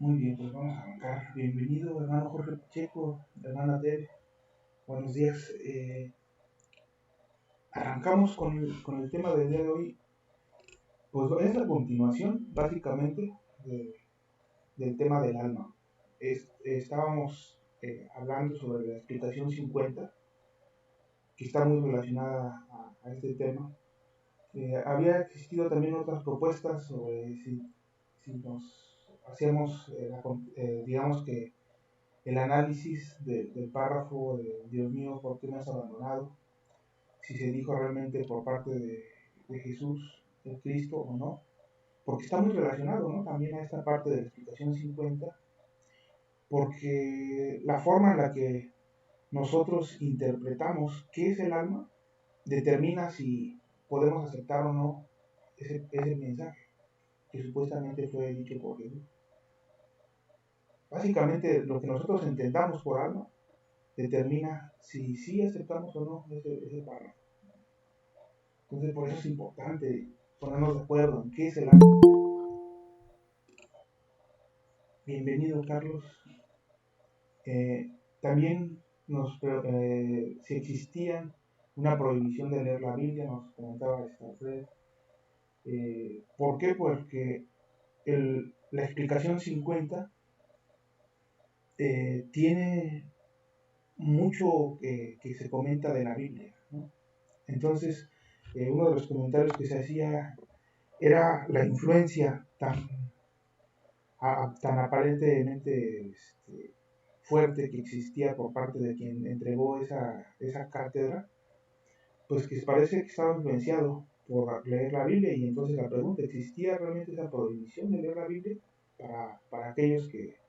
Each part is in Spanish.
Muy bien, pues vamos a arrancar. Bienvenido, hermano Jorge Pacheco, hermana Tere. Buenos días. Arrancamos con el tema del día de hoy. Pues es la continuación, básicamente, del tema del alma. Estábamos hablando sobre la explicación 50, que está muy relacionada a este tema. Había existido también otras propuestas sobre si nos hacíamos, digamos que el análisis del párrafo de Dios mío, ¿por qué me has abandonado? Si se dijo realmente por parte de Jesús, el Cristo o no, porque está muy relacionado, ¿no? También a esta parte de la explicación 50, porque la forma en la que nosotros interpretamos qué es el alma determina si podemos aceptar o no ese mensaje que supuestamente fue dicho por Jesús. Básicamente lo que nosotros entendamos por alma determina si sí aceptamos o no ese párrafo. Entonces por eso es importante ponernos de acuerdo en qué es el alma. Bienvenido, Carlos. También si existía una prohibición de leer la Biblia, nos comentaba Alfred. ¿Por qué? Porque la explicación 50 tiene mucho que se comenta de la Biblia, ¿no? Entonces, uno de los comentarios que se hacía era la influencia tan aparentemente fuerte que existía por parte de quien entregó esa cátedra, pues que parece que estaba influenciado por leer la Biblia. Y entonces la pregunta: ¿existía realmente esa prohibición de leer la Biblia para aquellos que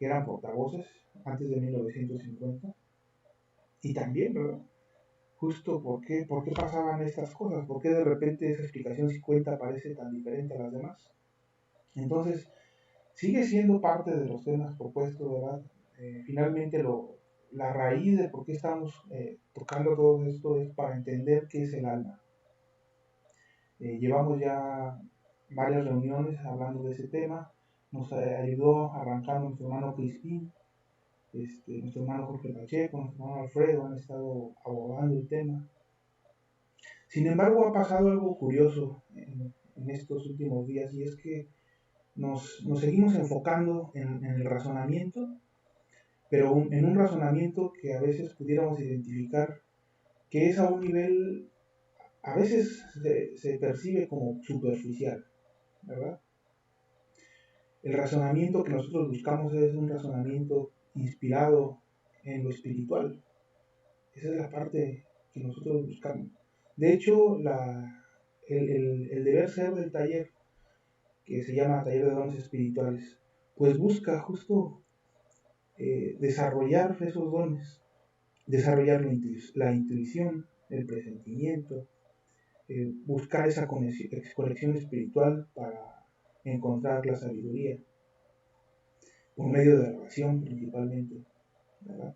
eran portavoces antes de 1950? Y también, ¿verdad? Justo por qué pasaban estas cosas, por qué de repente esa explicación 50 parece tan diferente a las demás. Entonces, sigue siendo parte de los temas propuestos, ¿verdad? Finalmente, la raíz de por qué estamos tocando todo esto es para entender qué es el alma. Llevamos ya varias reuniones hablando de ese tema. Nos ayudó a arrancar nuestro hermano Crispín, nuestro hermano Jorge Pacheco, nuestro hermano Alfredo, han estado abordando el tema. Sin embargo, ha pasado algo curioso en estos últimos días, y es que nos seguimos enfocando en el razonamiento, pero en un razonamiento que a veces pudiéramos identificar que es a un nivel, a veces se percibe como superficial, ¿verdad? El razonamiento que nosotros buscamos es un razonamiento inspirado en lo espiritual. Esa es la parte que nosotros buscamos. De hecho, el deber ser del taller, que se llama Taller de Dones Espirituales, pues busca justo desarrollar esos dones, desarrollar la intuición, el presentimiento, buscar esa conexión espiritual para encontrar la sabiduría, por medio de la oración principalmente, ¿verdad?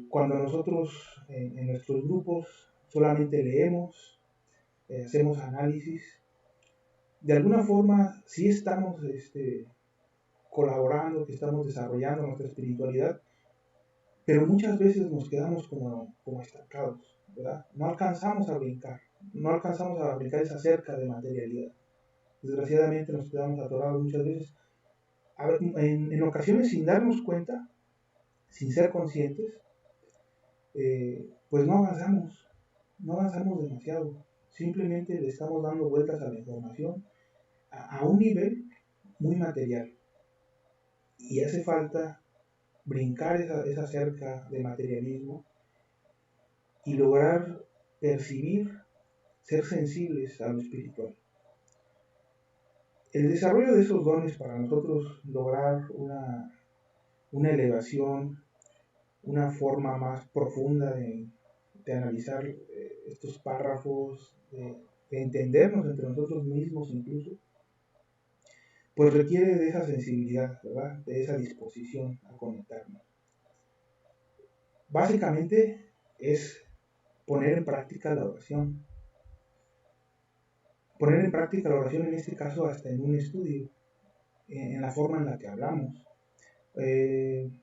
Cuando nosotros en nuestros grupos solamente leemos, hacemos análisis, de alguna forma sí estamos colaborando, que estamos desarrollando nuestra espiritualidad, pero muchas veces nos quedamos como estancados, ¿verdad? No alcanzamos a brincar esa cerca de materialidad. Desgraciadamente nos quedamos atorados muchas veces, en ocasiones sin darnos cuenta, sin ser conscientes, pues no avanzamos demasiado. Simplemente le estamos dando vueltas a la información a un nivel muy material. Y hace falta brincar esa cerca de materialismo y lograr percibir, ser sensibles a lo espiritual. El desarrollo de esos dones para nosotros lograr una elevación, una forma más profunda de analizar estos párrafos, de entendernos entre nosotros mismos incluso, pues requiere de esa sensibilidad, ¿verdad? De esa disposición a conectarnos. Básicamente es poner en práctica la oración. Poner en práctica la oración, en este caso hasta en un estudio. en la forma en la que hablamos. En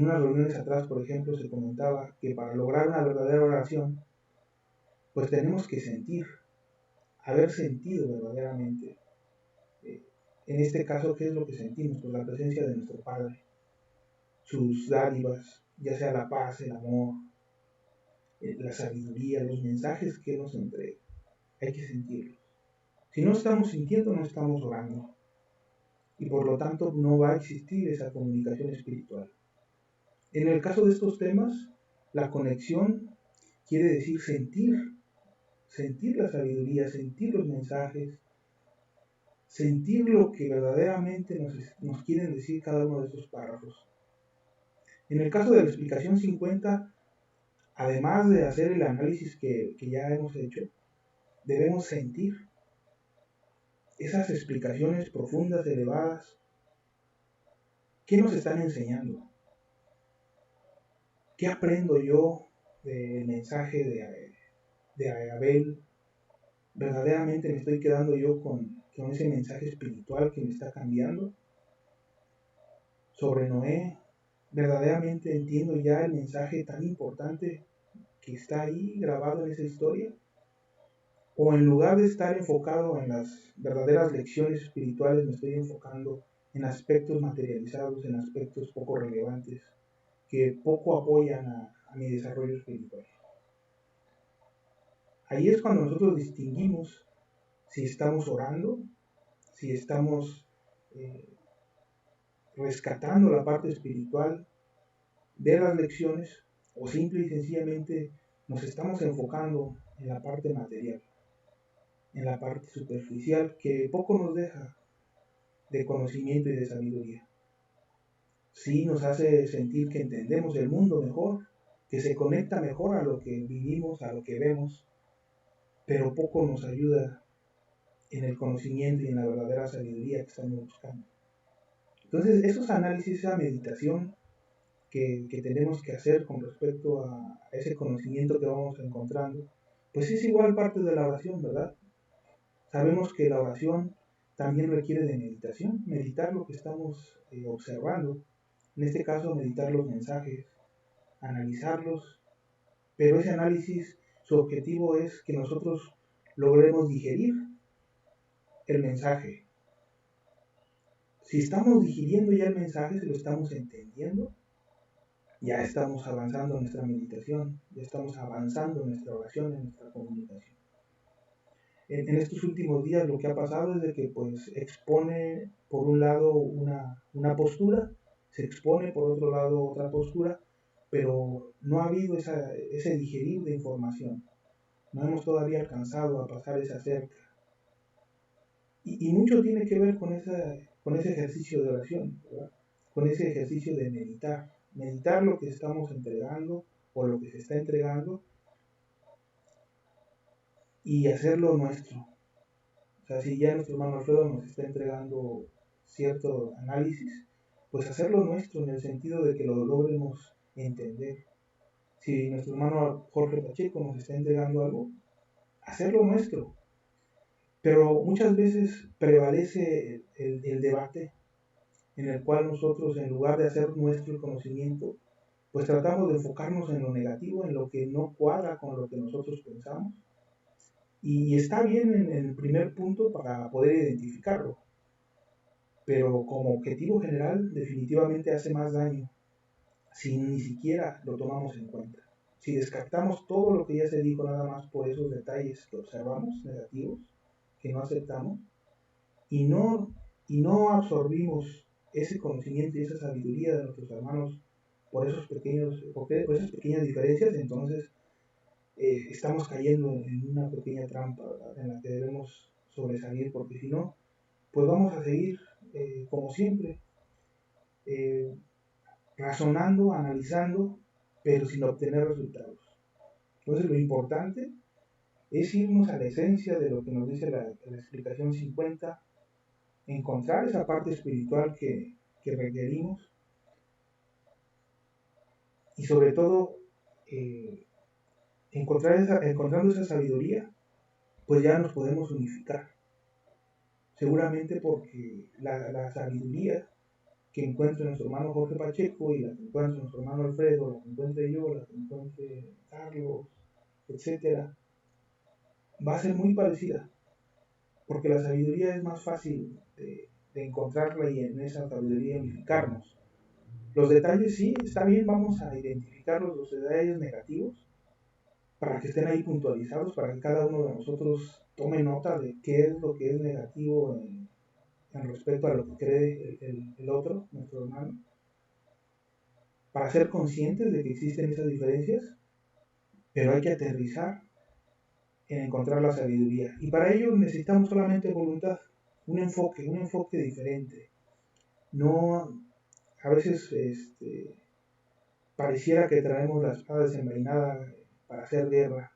unas reuniones atrás, por ejemplo, se comentaba que para lograr una verdadera oración, pues tenemos que sentir, haber sentido verdaderamente. En este caso, ¿qué es lo que sentimos? Pues la presencia de nuestro Padre, sus dádivas, ya sea la paz, el amor, la sabiduría, los mensajes que nos entrega. Hay que sentirlos. Si no estamos sintiendo, no estamos orando. Y por lo tanto no va a existir esa comunicación espiritual. En el caso de estos temas, la conexión quiere decir sentir la sabiduría, sentir los mensajes, sentir lo que verdaderamente nos quieren decir cada uno de estos párrafos. En el caso de la explicación 50, además de hacer el análisis que ya hemos hecho, debemos sentir esas explicaciones profundas, elevadas. ¿Qué nos están enseñando? ¿Qué aprendo yo del mensaje de Abel? ¿Verdaderamente me estoy quedando yo con ese mensaje espiritual que me está cambiando? Sobre Noé, ¿verdaderamente entiendo ya el mensaje tan importante que está ahí grabado en esa historia? ¿O en lugar de estar enfocado en las verdaderas lecciones espirituales, me estoy enfocando en aspectos materializados, en aspectos poco relevantes, que poco apoyan a mi desarrollo espiritual? Ahí es cuando nosotros distinguimos si estamos orando, si estamos rescatando la parte espiritual de las lecciones, o simple y sencillamente nos estamos enfocando en la parte material, en la parte superficial que poco nos deja de conocimiento y de sabiduría. Sí nos hace sentir que entendemos el mundo mejor, que se conecta mejor a lo que vivimos, a lo que vemos, pero poco nos ayuda en el conocimiento y en la verdadera sabiduría que estamos buscando. Entonces, esos análisis, esa meditación que tenemos que hacer con respecto a ese conocimiento que vamos encontrando, pues es igual parte de la oración, ¿verdad? Sabemos que la oración también requiere de meditación, meditar lo que estamos observando, en este caso meditar los mensajes, analizarlos, pero ese análisis, su objetivo es que nosotros logremos digerir el mensaje. Si estamos digiriendo ya el mensaje, si lo estamos entendiendo, ya estamos avanzando en nuestra meditación, ya estamos avanzando en nuestra oración, en nuestra comunicación. En estos últimos días lo que ha pasado es de que pues expone por un lado una postura, se expone por otro lado otra postura, pero no ha habido ese digerir de información. No hemos todavía alcanzado a pasar esa cerca. Y mucho tiene que ver con ese ejercicio de oración, ¿verdad? Con ese ejercicio de meditar lo que estamos entregando o lo que se está entregando y hacerlo nuestro. O sea, si ya nuestro hermano Alfredo nos está entregando cierto análisis, pues hacerlo nuestro en el sentido de que lo logremos entender. Si nuestro hermano Jorge Pacheco nos está entregando algo, hacerlo nuestro. Pero muchas veces prevalece el debate en el cual nosotros, en lugar de hacer nuestro conocimiento, pues tratamos de enfocarnos en lo negativo, en lo que no cuadra con lo que nosotros pensamos. Y está bien en el primer punto para poder identificarlo, pero como objetivo general definitivamente hace más daño si ni siquiera lo tomamos en cuenta. Si descartamos todo lo que ya se dijo nada más por esos detalles que observamos negativos, que no aceptamos, y no absorbimos ese conocimiento y esa sabiduría de nuestros hermanos por esas pequeñas diferencias, entonces estamos cayendo en una pequeña trampa, ¿verdad?, en la que debemos sobresalir, porque si no, pues vamos a seguir como siempre, eh, razonando, analizando, pero sin obtener resultados. Entonces lo importante es irnos a la esencia de lo que nos dice la explicación 50, encontrar esa parte espiritual que requerimos y sobre todo encontrando esa sabiduría, pues ya nos podemos unificar. seguramente porque la sabiduría que encuentre nuestro hermano Jorge Pacheco y la que encuentre nuestro hermano Alfredo, la que encuentre yo, la que encuentre Carlos, etcétera, va a ser muy parecida, porque la sabiduría es más fácil de encontrarla y en esa sabiduría unificarnos. Los detalles sí, está bien, vamos a identificar los detalles negativos para que estén ahí puntualizados, para que cada uno de nosotros tome nota de qué es lo que es negativo en respecto a lo que cree el otro, nuestro hermano, para ser conscientes de que existen esas diferencias, pero hay que aterrizar en encontrar la sabiduría. Y para ello necesitamos solamente voluntad, un enfoque diferente. No, a veces pareciera que traemos la espada desenvainada para hacer guerra,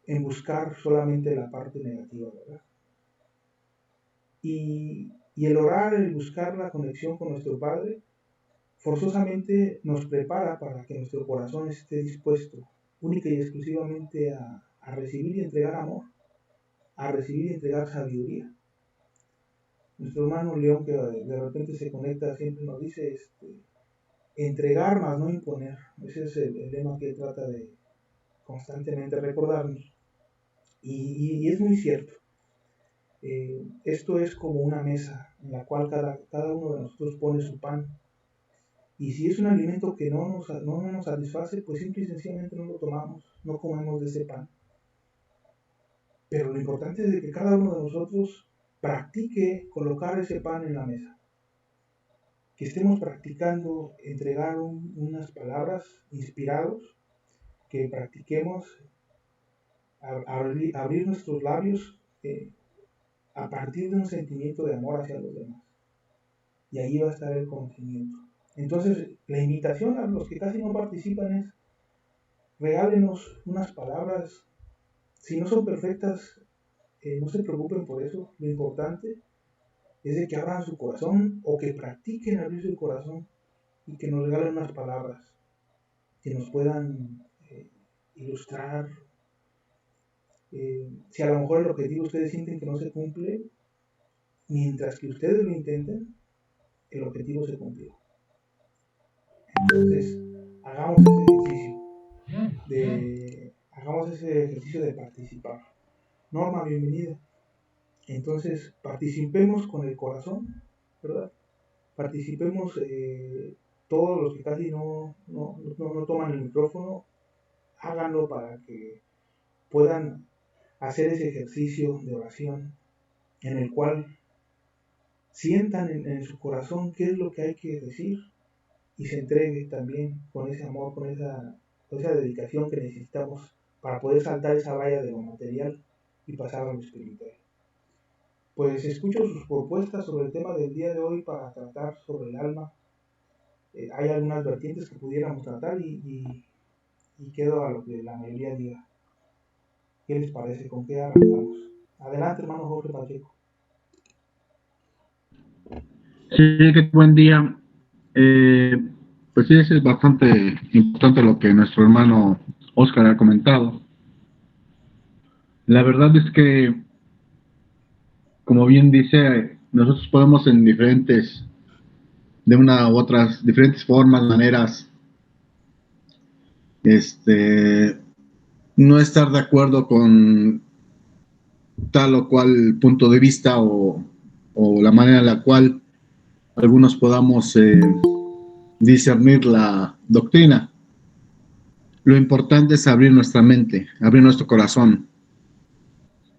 en buscar solamente la parte negativa, ¿verdad? Y el orar, el buscar la conexión con nuestro Padre, forzosamente nos prepara para que nuestro corazón esté dispuesto única y exclusivamente a recibir y entregar amor, a recibir y entregar sabiduría. Nuestro hermano León, que de repente se conecta, siempre nos dice entregar más no imponer. Ese es el lema que él trata de constantemente recordarnos. Y es muy cierto. Esto es como una mesa en la cual cada uno de nosotros pone su pan. Y si es un alimento que no nos satisface, pues simple y sencillamente no lo tomamos, no comemos de ese pan. Pero lo importante es de que cada uno de nosotros practique colocar ese pan en la mesa. Que estemos practicando entregar unas palabras inspirados, que practiquemos abrir nuestros labios a partir de un sentimiento de amor hacia los demás. Y ahí va a estar el conocimiento. Entonces, la invitación a los que casi no participan es regálenos unas palabras. Si no son perfectas, no se preocupen por eso. Lo importante es de que abran su corazón o que practiquen abrir su corazón y que nos regalen unas palabras que nos puedan ilustrar. Si a lo mejor el objetivo ustedes sienten que no se cumple, mientras que ustedes lo intenten, el objetivo se cumplió. Entonces, hagamos ese ejercicio de participar. Norma, bienvenida. Entonces, participemos con el corazón, ¿verdad? Participemos todos los que casi no toman el micrófono, háganlo para que puedan hacer ese ejercicio de oración en el cual sientan en su corazón qué es lo que hay que decir y se entregue también con ese amor, con esa dedicación que necesitamos para poder saltar esa valla de lo material y pasar a lo espiritual. Pues escucho sus propuestas sobre el tema del día de hoy para tratar sobre el alma. Hay algunas vertientes que pudiéramos tratar y quedo a lo que la mayoría diga. ¿Qué les parece? ¿Con qué arrancamos? Adelante, hermano Jorge Pacheco. Sí, qué buen día. Pues sí, es bastante importante lo que nuestro hermano Oscar ha comentado. La verdad es que, como bien dice, nosotros podemos en de una u otras, diferentes formas, maneras, no estar de acuerdo con tal o cual punto de vista o la manera en la cual algunos podamos discernir la doctrina. Lo importante es abrir nuestra mente, abrir nuestro corazón.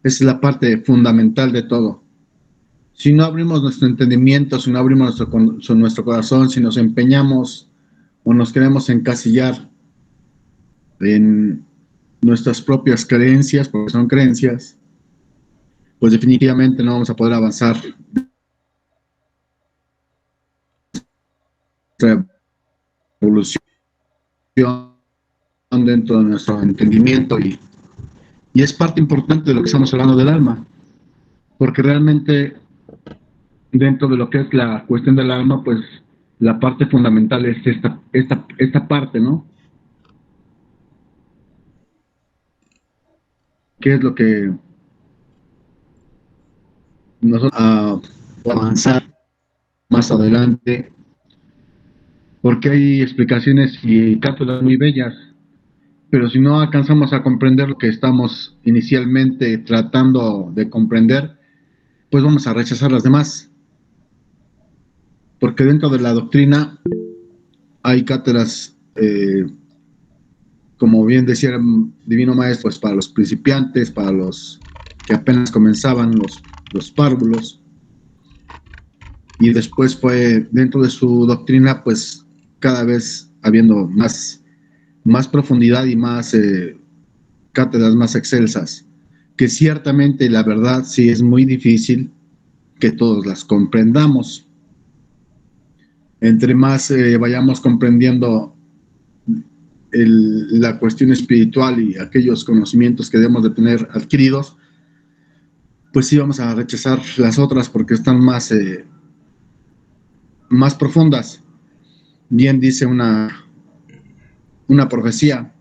Esa es la parte fundamental de todo. Si no abrimos nuestro entendimiento, si no abrimos nuestro corazón, si nos empeñamos o nos queremos encasillar en nuestras propias creencias, porque son creencias, pues definitivamente no vamos a poder avanzar nuestra evolución dentro de nuestro entendimiento y es parte importante de lo que estamos hablando del alma, porque realmente dentro de lo que es la cuestión del alma, pues la parte fundamental es esta parte, ¿no? ¿Qué es lo que nosotros a avanzar más adelante, porque hay explicaciones y cápsulas muy bellas, pero si no alcanzamos a comprender lo que estamos inicialmente tratando de comprender, pues vamos a rechazar las demás, porque dentro de la doctrina hay cátedras, como bien decía el Divino Maestro, pues para los principiantes, para los que apenas comenzaban los párvulos, y después fue dentro de su doctrina, pues cada vez habiendo más profundidad y más cátedras más excelsas, que ciertamente la verdad sí es muy difícil que todos las comprendamos. Entre más vayamos comprendiendo la cuestión espiritual y aquellos conocimientos que debemos de tener adquiridos, pues sí vamos a rechazar las otras porque están más profundas. Bien dice una profecía: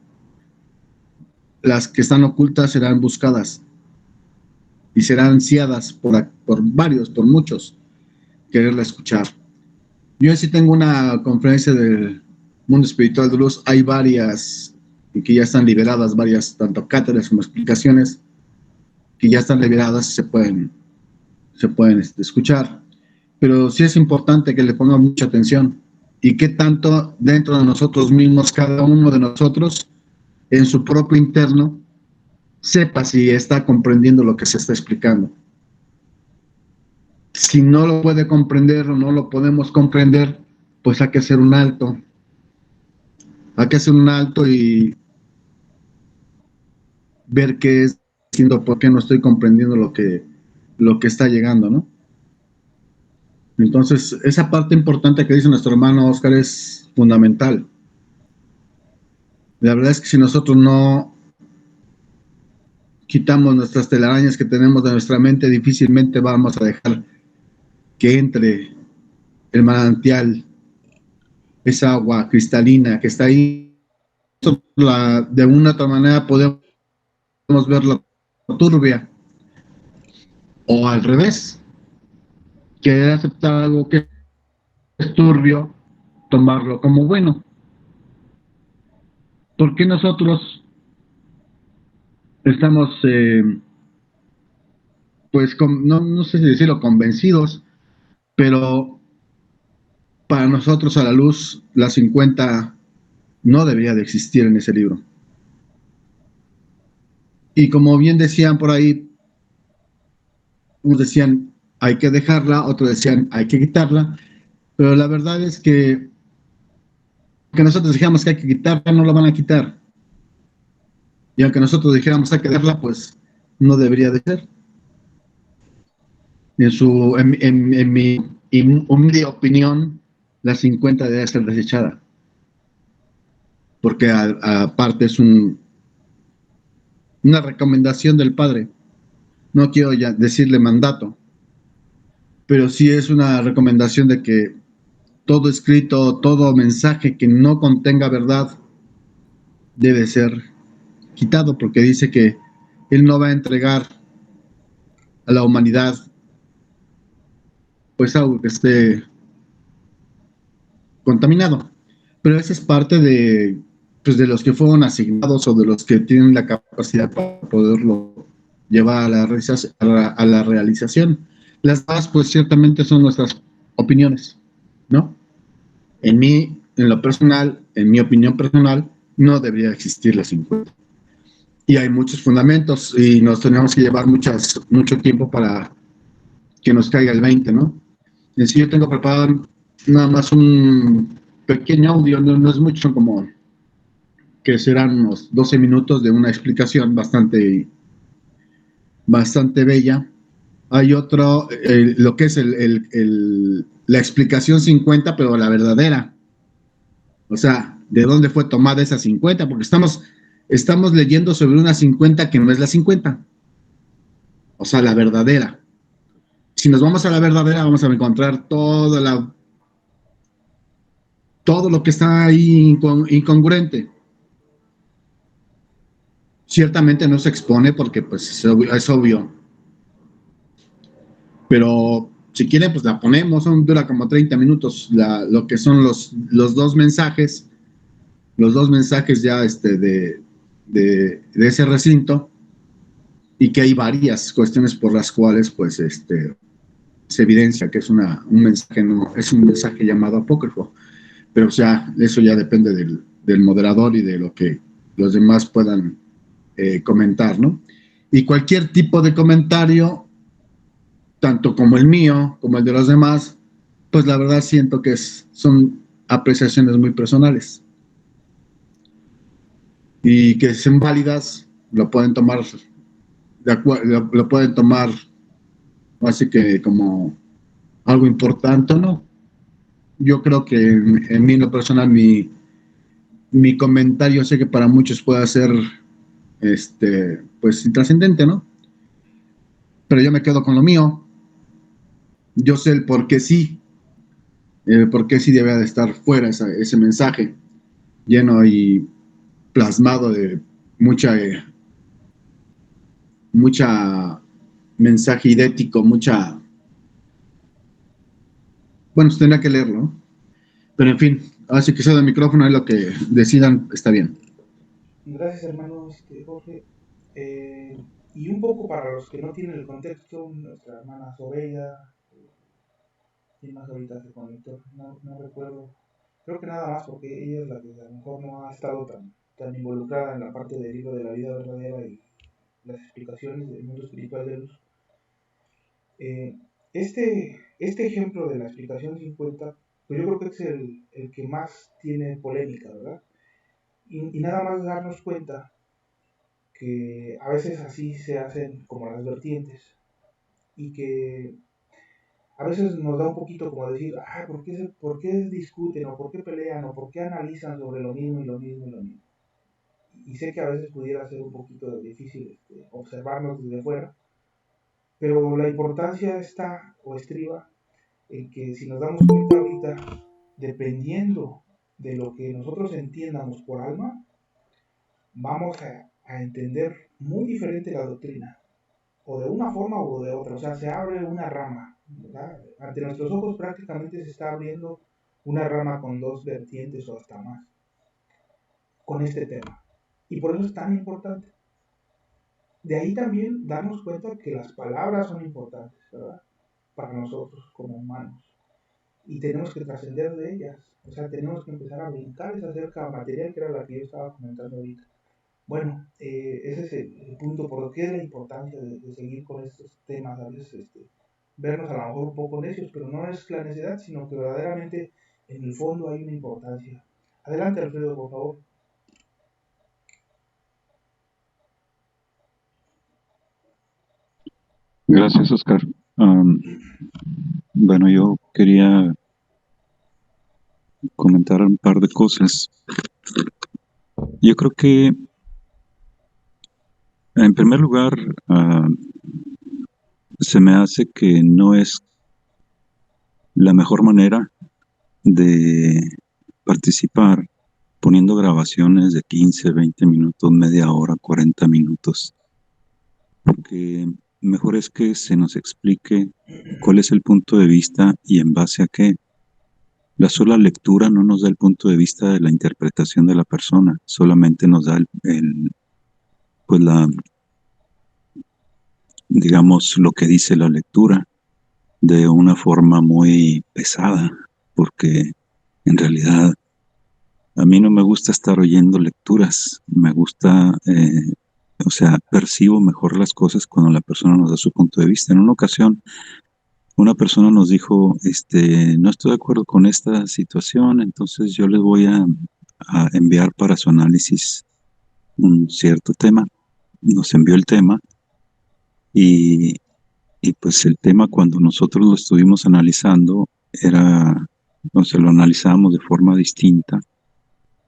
las que están ocultas serán buscadas y serán ansiadas por varios, por muchos, quererla escuchar. Yo sí tengo una conferencia del mundo espiritual de luz, hay varias que ya están liberadas, varias, tanto cátedras como explicaciones, que ya están liberadas y se pueden escuchar. Pero sí es importante que le pongamos mucha atención y qué tanto dentro de nosotros mismos, cada uno de nosotros, en su propio interno, sepa si está comprendiendo lo que se está explicando. Si no lo puede comprender o no lo podemos comprender, pues hay que hacer un alto. Hay que hacer un alto y ver qué es haciendo, por qué no estoy comprendiendo lo que está llegando, ¿no? Entonces, esa parte importante que dice nuestro hermano Oscar es fundamental. La verdad es que si nosotros no quitamos nuestras telarañas que tenemos de nuestra mente, difícilmente vamos a dejar que entre el manantial, esa agua cristalina que está ahí. De una u otra manera podemos verla turbia, o al revés, querer aceptar algo que es turbio, tomarlo como bueno. ¿Por qué nosotros estamos, pues, no sé si decirlo, convencidos, pero para nosotros a la luz, la 50 no debería de existir en ese libro? Y como bien decían por ahí, unos decían hay que dejarla, otros decían hay que quitarla, pero la verdad es que nosotros dijéramos que hay que quitarla, no la van a quitar. Y aunque nosotros dijéramos hay que dejarla, pues no debería de ser. En mi humilde opinión, la 50 debe ser desechada. Porque aparte es una recomendación del Padre. No quiero ya decirle mandato, pero sí es una recomendación de que todo escrito, todo mensaje que no contenga verdad debe ser quitado, porque dice que Él no va a entregar a la humanidad pues algo que esté contaminado. Pero esa es parte pues de los que fueron asignados o de los que tienen la capacidad para poderlo llevar a la realización. Las demás, pues ciertamente son nuestras opiniones, ¿no? En lo personal, en mi opinión personal, no debería existir la 50. Y hay muchos fundamentos y nos tenemos que llevar mucho tiempo para que nos caiga el 20, ¿no? En sí yo tengo preparado nada más un pequeño audio, no es mucho, como que serán unos 12 minutos de una explicación bastante bella. Hay otro, lo que es la explicación 50, pero la verdadera. O sea, ¿de dónde fue tomada esa 50? Porque estamos leyendo sobre una 50 que no es la 50. O sea, la verdadera. Si nos vamos a la verdadera, vamos a encontrar todo lo que está ahí incongruente. Ciertamente no se expone porque pues es obvio. pero si quieren, pues la ponemos, dura como 30 minutos lo que son los dos mensajes ya de ese recinto, y que hay varias cuestiones por las cuales pues se evidencia que es un mensaje, no, es un mensaje llamado apócrifo, pero o sea, eso ya depende del moderador y de lo que los demás puedan comentar, ¿no? Y cualquier tipo de comentario, tanto como el mío, como el de los demás, pues la verdad siento que son apreciaciones muy personales y que son válidas, lo pueden tomar, lo pueden tomar así que como algo importante, ¿no? Yo creo que en mí, en lo personal, mi comentario sé que para muchos puede ser, pues, intrascendente, ¿no? Pero yo me quedo con lo mío. Yo sé el por qué sí debe de estar fuera ese mensaje, lleno y plasmado de mucha mensaje idético, bueno, tendría que leerlo, ¿no? Pero en fin, así que sea el micrófono, es lo que decidan, está bien. Gracias, hermano Jorge. Y un poco para los que no tienen el contexto, nuestra hermana Sobeida, ¿quién más ahorita se conectó? No recuerdo. Creo que nada más porque ella es la que a lo mejor no ha estado tan involucrada en la parte del libro de la vida verdadera y las explicaciones del mundo espiritual de luz. Eh, este ejemplo de la explicación 50, pues yo creo que es el que más tiene polémica, ¿verdad? Y nada más darnos cuenta que a veces así se hacen como las vertientes y que a veces nos da un poquito como decir, ¿por qué discuten o por qué pelean o por qué analizan sobre lo mismo y lo mismo y lo mismo? Y sé que a veces pudiera ser un poquito difícil observarnos desde fuera, pero la importancia está o estriba en que si nos damos cuenta ahorita, dependiendo de lo que nosotros entiendamos por alma, vamos a entender muy diferente la doctrina, o de una forma o de otra, o sea, se abre una rama, ¿verdad? Ante nuestros ojos prácticamente se está abriendo una rama con dos vertientes o hasta más, con este tema. Y por eso es tan importante. De ahí también darnos cuenta que las palabras son importantes, ¿verdad? Para nosotros como humanos. Y tenemos que trascender de ellas. O sea, tenemos que empezar a brincar esa cerca material que era la que yo estaba comentando ahorita. Bueno, ese es el punto, por lo que es la importancia de seguir con estos temas, a veces vernos a lo mejor un poco necios, pero no es la necedad, sino que verdaderamente en el fondo hay una importancia. Adelante, Alfredo, por favor. Gracias, Oscar. Bueno, yo quería comentar un par de cosas. Yo creo que, en primer lugar, se me hace que no es la mejor manera de participar poniendo grabaciones de 15, 20 minutos, media hora, 40 minutos, porque mejor es que se nos explique cuál es el punto de vista y en base a qué. La sola lectura no nos da el punto de vista de la interpretación de la persona, solamente nos da pues digamos, lo que dice la lectura de una forma muy pesada, porque en realidad a mí no me gusta estar oyendo lecturas, me gusta, o sea, percibo mejor las cosas cuando la persona nos da su punto de vista. En una ocasión, una persona nos dijo, no estoy de acuerdo con esta situación, entonces yo les voy a enviar para su análisis un cierto tema. Nos envió el tema y, y pues el tema cuando nosotros lo estuvimos analizando era, o sea, lo analizábamos de forma distinta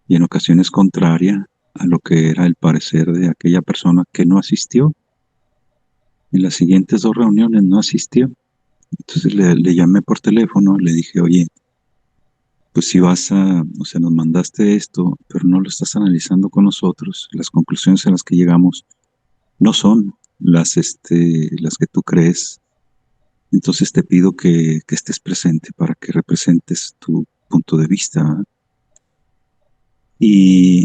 y en ocasiones contraria a lo que era el parecer de aquella persona que no asistió. En las siguientes dos reuniones no asistió. Entonces le llamé por teléfono, le dije, oye, pues si vas o sea, nos mandaste esto, pero no lo estás analizando con nosotros, las conclusiones a las que llegamos no son las que tú crees. Entonces te pido que estés presente para que representes tu punto de vista, ¿verdad? Y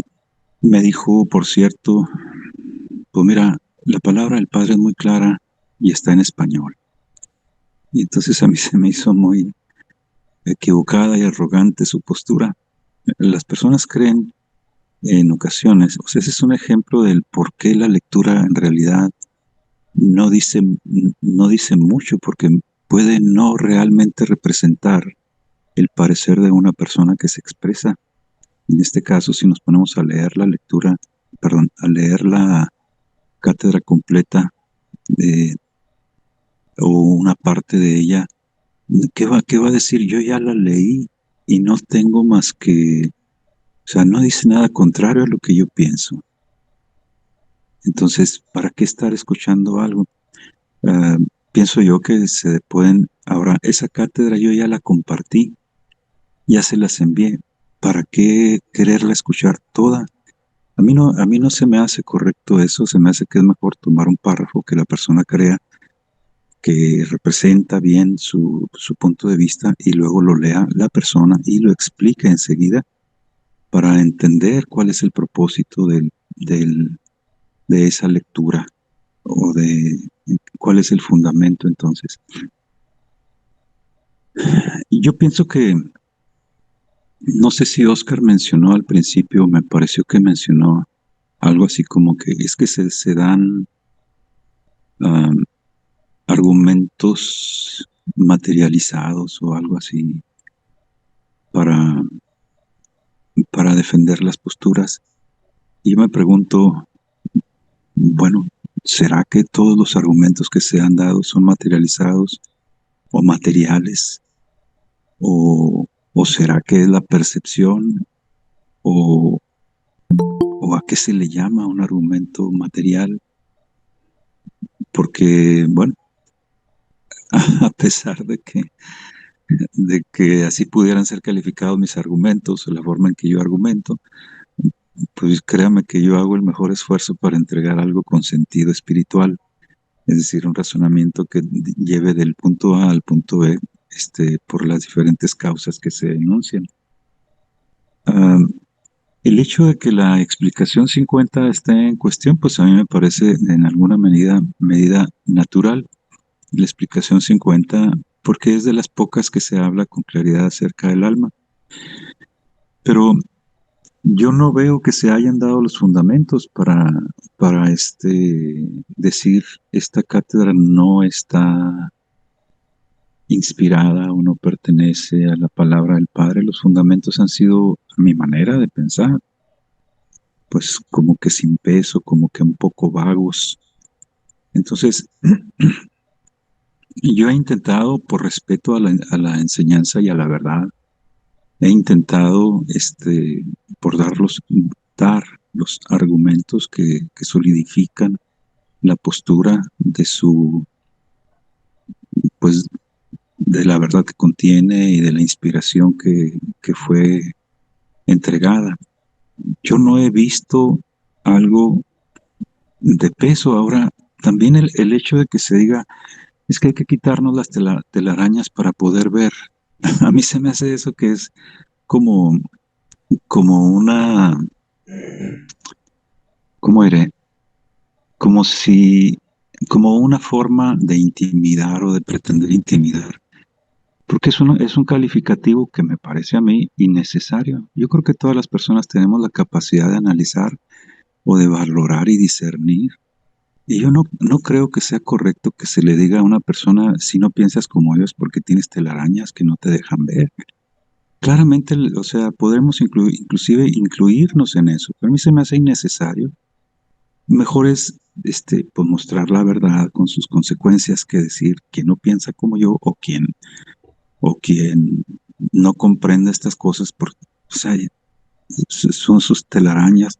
me dijo, por cierto, pues mira, la palabra del Padre es muy clara y está en español. Y entonces a mí se me hizo muy equivocada y arrogante su postura. Las personas creen en ocasiones, o sea, ese es un ejemplo del por qué la lectura en realidad no dice mucho, porque puede no realmente representar el parecer de una persona que se expresa. En este caso, si nos ponemos a leer la lectura, perdón, a leer la cátedra completa de, o una parte de ella, qué va a decir? Yo ya la leí y no tengo más que, o sea, no dice nada contrario a lo que yo pienso. Entonces, ¿para qué estar escuchando algo? Ah, pienso yo que se pueden, ahora, esa cátedra yo ya la compartí, ya se las envié. ¿Para qué quererla escuchar toda? A mí no se me hace correcto eso, se me hace que es mejor tomar un párrafo que la persona crea que representa bien su punto de vista y luego lo lea la persona y lo explique enseguida para entender cuál es el propósito de esa lectura o de cuál es el fundamento entonces. Y yo pienso que, no sé si Oscar mencionó al principio, me pareció que mencionó algo así como que es que se dan um, argumentos materializados o algo así para, para defender las posturas. Y yo me pregunto, bueno, ¿será que todos los argumentos que se han dado son materializados o materiales? ¿O será que es la percepción? ¿O a qué se le llama un argumento material? Porque, bueno, a pesar de que así pudieran ser calificados mis argumentos o la forma en que yo argumento, pues créame que yo hago el mejor esfuerzo para entregar algo con sentido espiritual, es decir, un razonamiento que lleve del punto A al punto B, por las diferentes causas que se enuncian. El hecho de que la explicación 50 esté en cuestión, pues a mí me parece en alguna medida natural. La explicación 50, porque es de las pocas que se habla con claridad acerca del alma. Pero yo no veo que se hayan dado los fundamentos para decir esta cátedra no está inspirada o no pertenece a la palabra del Padre. Los fundamentos han sido, a mi manera de pensar, pues como que sin peso, como que un poco vagos. Entonces, yo he intentado, por respeto a la enseñanza y a la verdad, he intentado, por dar los argumentos que solidifican la postura pues, de la verdad que contiene y de la inspiración que fue entregada. Yo no he visto algo de peso. Ahora, también el hecho de que se diga, es que hay que quitarnos las telarañas para poder ver. A mí se me hace eso que es como, como una, ¿cómo diré? Como una forma de intimidar o de pretender intimidar. Porque es un calificativo que me parece a mí innecesario. Yo creo que todas las personas tenemos la capacidad de analizar o de valorar y discernir. Y yo no creo que sea correcto que se le diga a una persona, si no piensas como ellos, porque tienes telarañas que no te dejan ver. Claramente, o sea, podemos inclusive incluirnos en eso, pero a mí se me hace innecesario. Mejor es pues mostrar la verdad con sus consecuencias que decir quien no piensa como yo o quien no comprende estas cosas, porque o sea, son sus telarañas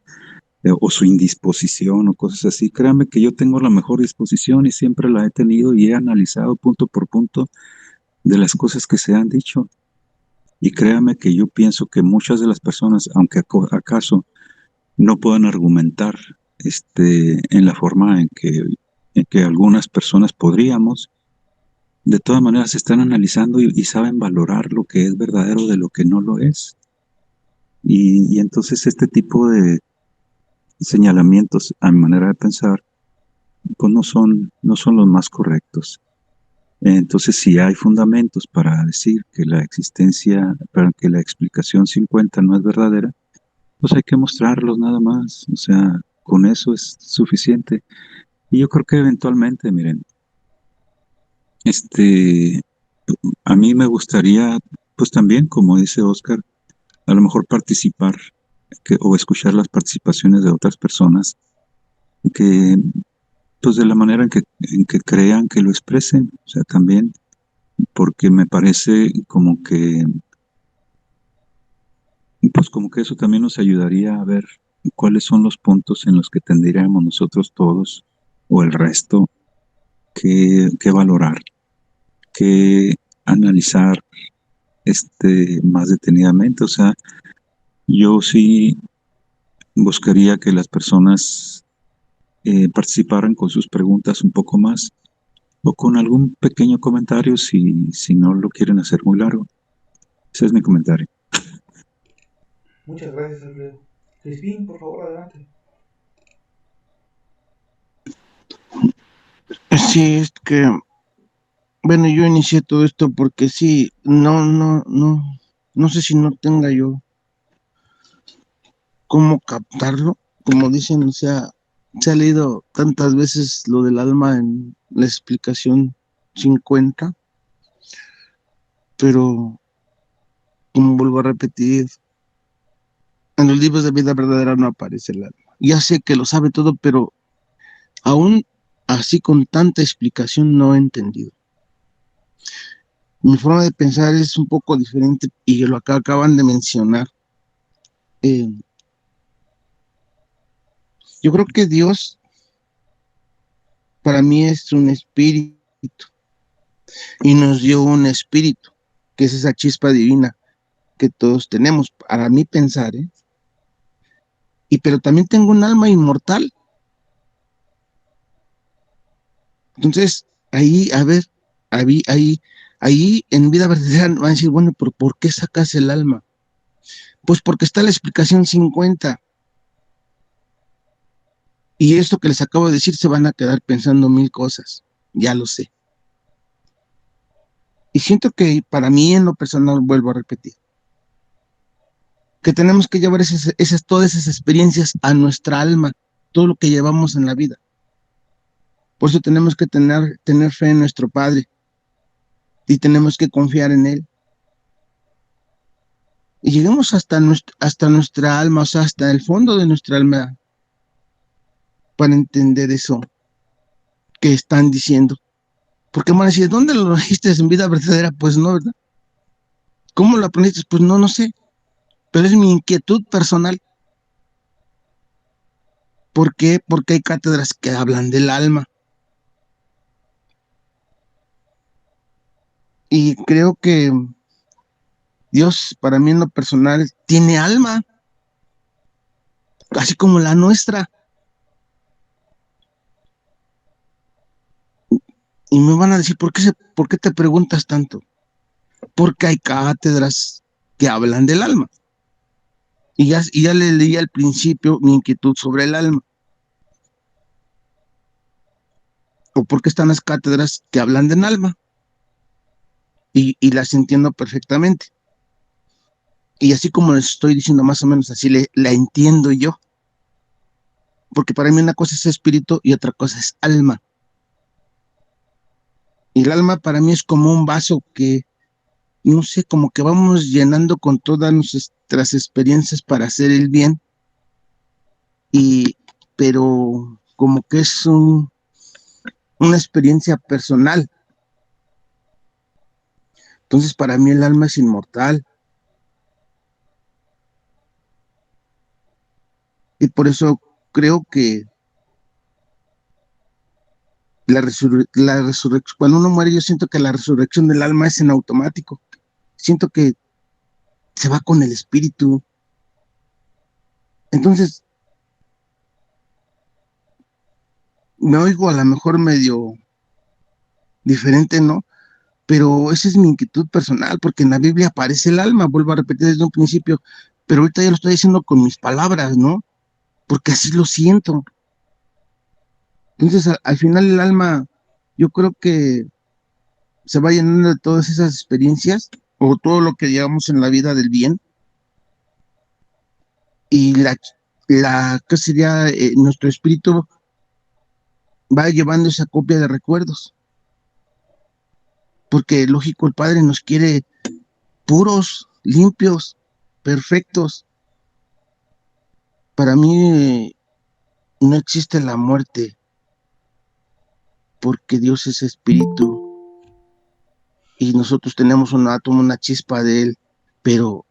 o su indisposición o cosas así. Créanme que yo tengo la mejor disposición y siempre la he tenido y he analizado punto por punto de las cosas que se han dicho. Y créame que yo pienso que muchas de las personas, aunque acaso no puedan argumentar en la forma en que algunas personas podríamos, de todas maneras están analizando y saben valorar lo que es verdadero de lo que no lo es. Y entonces este tipo de señalamientos, a mi manera de pensar, pues no son los más correctos. Entonces, si hay fundamentos para decir que la existencia, para que la explicación 50 no es verdadera, pues hay que mostrarlos nada más. O sea, con eso es suficiente. Y yo creo que eventualmente, miren, este, a mí me gustaría, pues también, como dice Oscar, a lo mejor participar o escuchar las participaciones de otras personas que, pues de la manera en que crean que lo expresen, o sea, también, porque me parece como que, pues como que eso también nos ayudaría a ver cuáles son los puntos en los que tendríamos nosotros todos o el resto que valorar, que analizar más detenidamente. O sea, yo sí buscaría que las personas participaran con sus preguntas un poco más o con algún pequeño comentario si no lo quieren hacer muy largo. Ese es mi comentario. Muchas gracias, Alfredo. Crispín, por favor, adelante. Sí, es que, bueno, yo inicié todo esto porque sí, no sé si no tenga yo cómo captarlo, como dicen, o sea, se ha leído tantas veces lo del alma en la explicación 50, pero como vuelvo a repetir, en los libros de vida verdadera no aparece el alma. Ya sé que lo sabe todo, pero aún así con tanta explicación no he entendido. Mi forma de pensar es un poco diferente y lo que acaban de mencionar. Eh, yo creo que Dios para mí es un espíritu y nos dio un espíritu, que es esa chispa divina que todos tenemos, para mí pensar, ¿eh? Y pero también tengo un alma inmortal. Entonces, ahí, a ver, ahí en vida verdadera van a decir, bueno, ¿por qué sacas el alma? Pues porque está la explicación 50. Y esto que les acabo de decir se van a quedar pensando mil cosas. Ya lo sé. Y siento que para mí en lo personal, vuelvo a repetir, que tenemos que llevar todas esas experiencias a nuestra alma, todo lo que llevamos en la vida. Por eso tenemos que tener fe en nuestro Padre y tenemos que confiar en Él. Y lleguemos hasta nuestra alma, o sea, hasta el fondo de nuestra alma, para entender eso que están diciendo. Porque van a decir, ¿dónde lo leíste en vida verdadera? Pues no, ¿verdad? ¿Cómo lo aprendiste? Pues no sé. Pero es mi inquietud personal. ¿Por qué? Porque hay cátedras que hablan del alma. Y creo que Dios, para mí en lo personal, tiene alma, así como la nuestra. Y me van a decir, ¿por qué te preguntas tanto? Porque hay cátedras que hablan del alma. Y ya le leí al principio mi inquietud sobre el alma. ¿O por qué están las cátedras que hablan del alma? Y las entiendo perfectamente. Y así como les estoy diciendo más o menos así, la entiendo yo. Porque para mí una cosa es espíritu y otra cosa es alma. Y el alma para mí es como un vaso que, no sé, como que vamos llenando con todas nuestras experiencias para hacer el bien. Pero como que es una experiencia personal. Entonces para mí el alma es inmortal. Y por eso creo que la resurrección, cuando uno muere, yo siento que la resurrección del alma es en automático. Siento que se va con el espíritu. Entonces, me oigo a lo mejor medio diferente, ¿no? pero esa es mi inquietud personal, porque en la Biblia aparece el alma, vuelvo a repetir desde un principio, pero ahorita ya lo estoy diciendo con mis palabras, ¿no? Porque así lo siento. Entonces, al final el alma, yo creo que se va llenando de todas esas experiencias o todo lo que llevamos en la vida del bien y ¿qué sería? Nuestro espíritu va llevando esa copia de recuerdos, porque lógico, el Padre nos quiere puros, limpios, perfectos. Para mí no existe la muerte, porque Dios es espíritu y nosotros tenemos un átomo, una chispa de Él, pero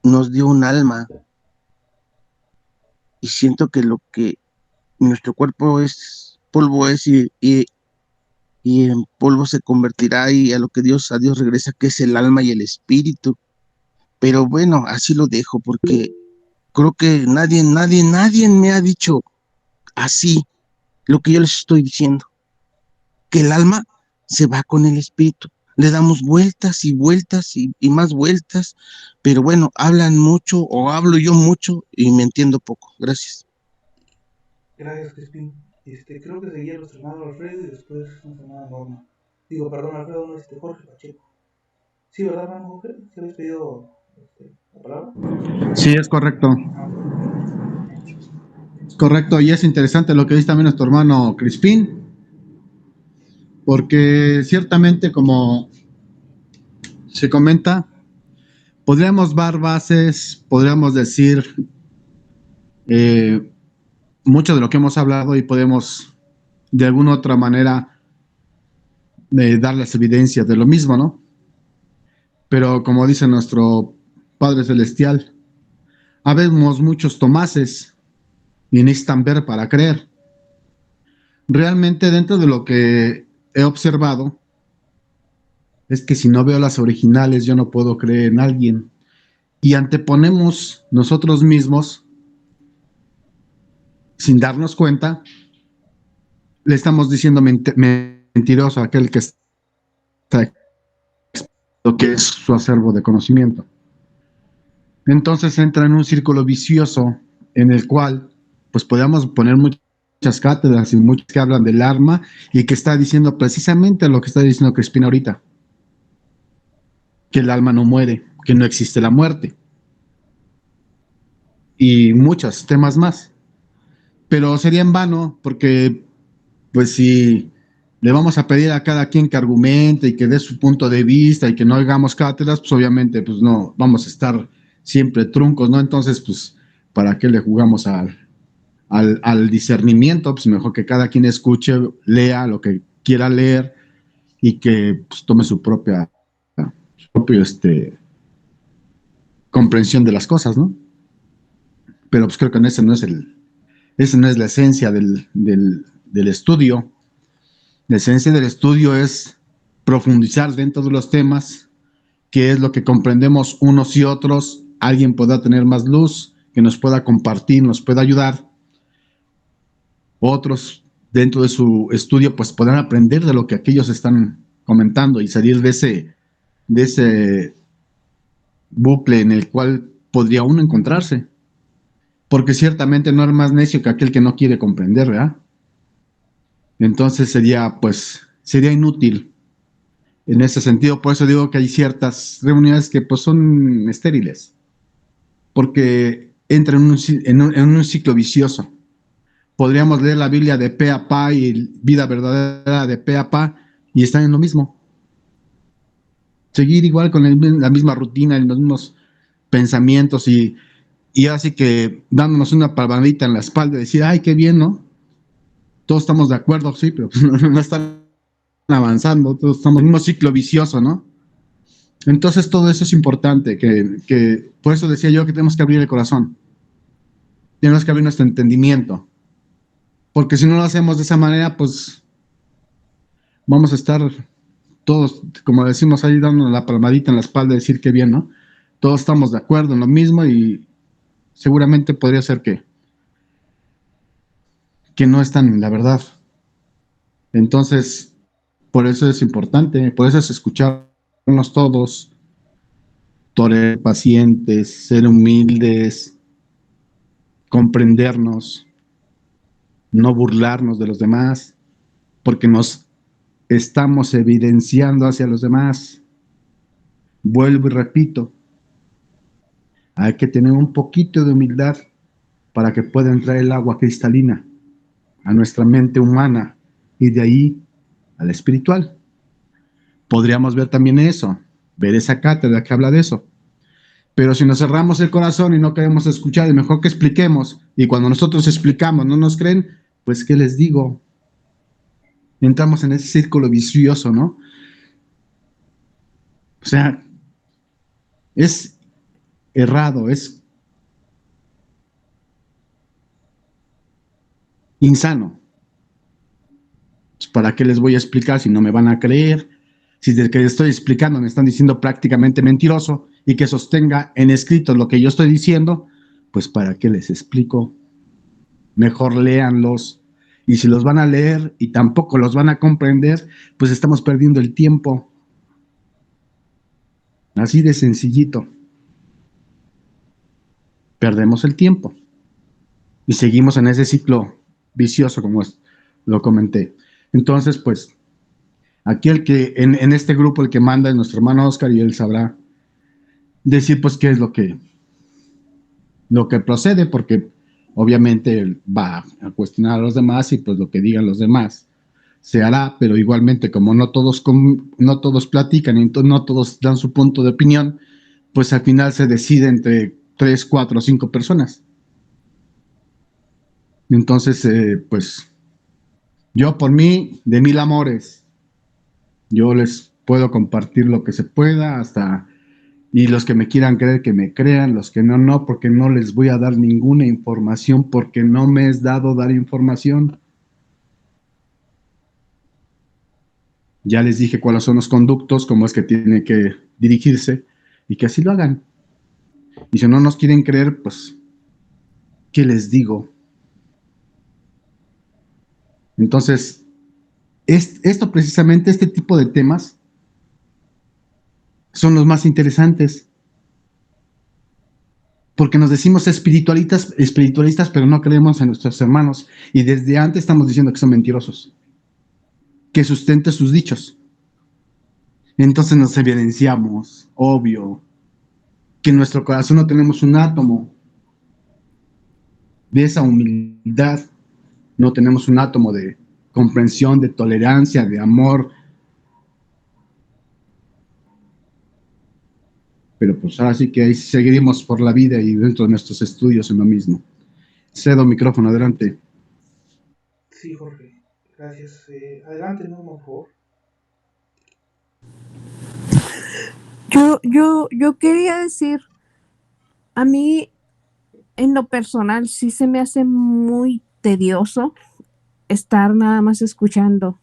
nos dio un alma y siento que lo que nuestro cuerpo es polvo es y en polvo se convertirá y a lo que a Dios regresa, que es el alma y el espíritu. Pero bueno, así lo dejo porque creo que nadie me ha dicho así lo que yo les estoy diciendo, que el alma se va con el espíritu. Le damos vueltas y vueltas y más vueltas, pero bueno, hablan mucho o hablo yo mucho y me entiendo poco. Gracias. Gracias, Crispín. Creo que seguía nuestro hermano Alfredo y después nuestra hermana Norma. Digo, perdón, Alfredo, no, Jorge Pacheco. Sí, ¿verdad, hermano Jorge? ¿Se habéis pedido la palabra? Sí, es correcto. Ah, Es correcto, y es interesante lo que dice también nuestro hermano Crispín, porque ciertamente, como se comenta, podríamos dar bases, podríamos decir eh, mucho de lo que hemos hablado y podemos de alguna u otra manera dar las evidencias de lo mismo, ¿no? Pero como dice nuestro Padre Celestial, habemos muchos Tomases y necesitan ver para creer. Realmente dentro de lo que he observado es que si no veo las originales yo no puedo creer en alguien y anteponemos nosotros mismos sin darnos cuenta, le estamos diciendo mentiroso a aquel que está lo que es su acervo de conocimiento. Entonces entra en un círculo vicioso en el cual pues podemos poner muchas cátedras y muchos que hablan del alma y que está diciendo precisamente lo que está diciendo Crispina ahorita, que el alma no muere, que no existe la muerte y muchos temas más. Pero sería en vano porque pues si le vamos a pedir a cada quien que argumente y que dé su punto de vista y que no hagamos cátedras, pues obviamente pues no vamos a estar siempre truncos, ¿no? Entonces, pues, ¿para qué le jugamos al discernimiento? Pues mejor que cada quien escuche, lea lo que quiera leer y que pues, tome su propia comprensión de las cosas, ¿no? Pero pues creo que ese no es la esencia del estudio. La esencia del estudio es profundizar dentro de los temas, que es lo que comprendemos unos y otros, alguien pueda tener más luz, que nos pueda compartir, nos pueda ayudar, otros dentro de su estudio pues podrán aprender de lo que aquellos están comentando y salir de ese bucle en el cual podría uno encontrarse, porque ciertamente no es más necio que aquel que no quiere comprender, ¿verdad? Entonces sería inútil en ese sentido. Por eso digo que hay ciertas reuniones que pues son estériles, porque entran en un ciclo vicioso. Podríamos leer la Biblia de pe a pa y vida verdadera de pe a pa y están en lo mismo. Seguir igual con la misma rutina, los mismos pensamientos y así que dándonos una palmadita en la espalda y decir, ay, qué bien, ¿no? Todos estamos de acuerdo, sí, pero no están avanzando, todos estamos en un mismo ciclo vicioso, ¿no? Entonces todo eso es importante, que por eso decía yo que tenemos que abrir el corazón, tenemos que abrir nuestro entendimiento, porque si no lo hacemos de esa manera, pues vamos a estar todos, como decimos ahí, dándonos la palmadita en la espalda y decir que bien, ¿no? Todos estamos de acuerdo en lo mismo y seguramente podría ser que no están en la verdad. Entonces, por eso es importante, por eso es escuchar todos, pacientes, ser humildes, comprendernos, no burlarnos de los demás, porque nos estamos evidenciando hacia los demás. Vuelvo y repito, hay que tener un poquito de humildad para que pueda entrar el agua cristalina a nuestra mente humana y de ahí a la espiritual. Podríamos ver también eso, ver esa cátedra que habla de eso. Pero si nos cerramos el corazón y no queremos escuchar, es mejor que expliquemos. Y cuando nosotros explicamos, no nos creen, pues, ¿qué les digo? Entramos en ese círculo vicioso, ¿no? O sea, es errado, es insano. Pues, ¿para qué les voy a explicar si no me van a creer? Si desde que estoy explicando me están diciendo prácticamente mentiroso y que sostenga en escrito lo que yo estoy diciendo, pues ¿para qué les explico? Mejor léanlos. Y si los van a leer y tampoco los van a comprender, pues estamos perdiendo el tiempo. Así de sencillito. Perdemos el tiempo. Y seguimos en ese ciclo vicioso, como lo comenté. Entonces, pues, aquí el que, en este grupo, el que manda es nuestro hermano Oscar y él sabrá decir, pues, qué es lo que procede, porque obviamente él va a cuestionar a los demás y pues lo que digan los demás se hará, pero igualmente como no todos platican y no todos dan su punto de opinión, pues al final se decide entre 3, 4 o 5 personas. Entonces, pues yo por mí, de 1000 amores, yo les puedo compartir lo que se pueda y los que me quieran creer, que me crean, los que no, no, porque no les voy a dar ninguna información, porque no me es dado dar información. Ya les dije cuáles son los conductos, cómo es que tiene que dirigirse y que así lo hagan. Y si no nos quieren creer, pues, ¿qué les digo? Entonces, esto precisamente, este tipo de temas son los más interesantes, porque nos decimos espiritualistas, pero no creemos en nuestros hermanos. Y desde antes estamos diciendo que son mentirosos, que sustenten sus dichos. Entonces nos evidenciamos, obvio, que en nuestro corazón no tenemos un átomo de esa humildad, no tenemos un átomo de comprensión, de tolerancia, de amor. Pero pues ahora sí que ahí seguiremos por la vida y dentro de nuestros estudios en lo mismo. Cedo micrófono, adelante. Sí, Jorge, gracias. Adelante, Norma, por favor. Yo quería decir, a mí en lo personal sí se me hace muy tedioso estar nada más escuchando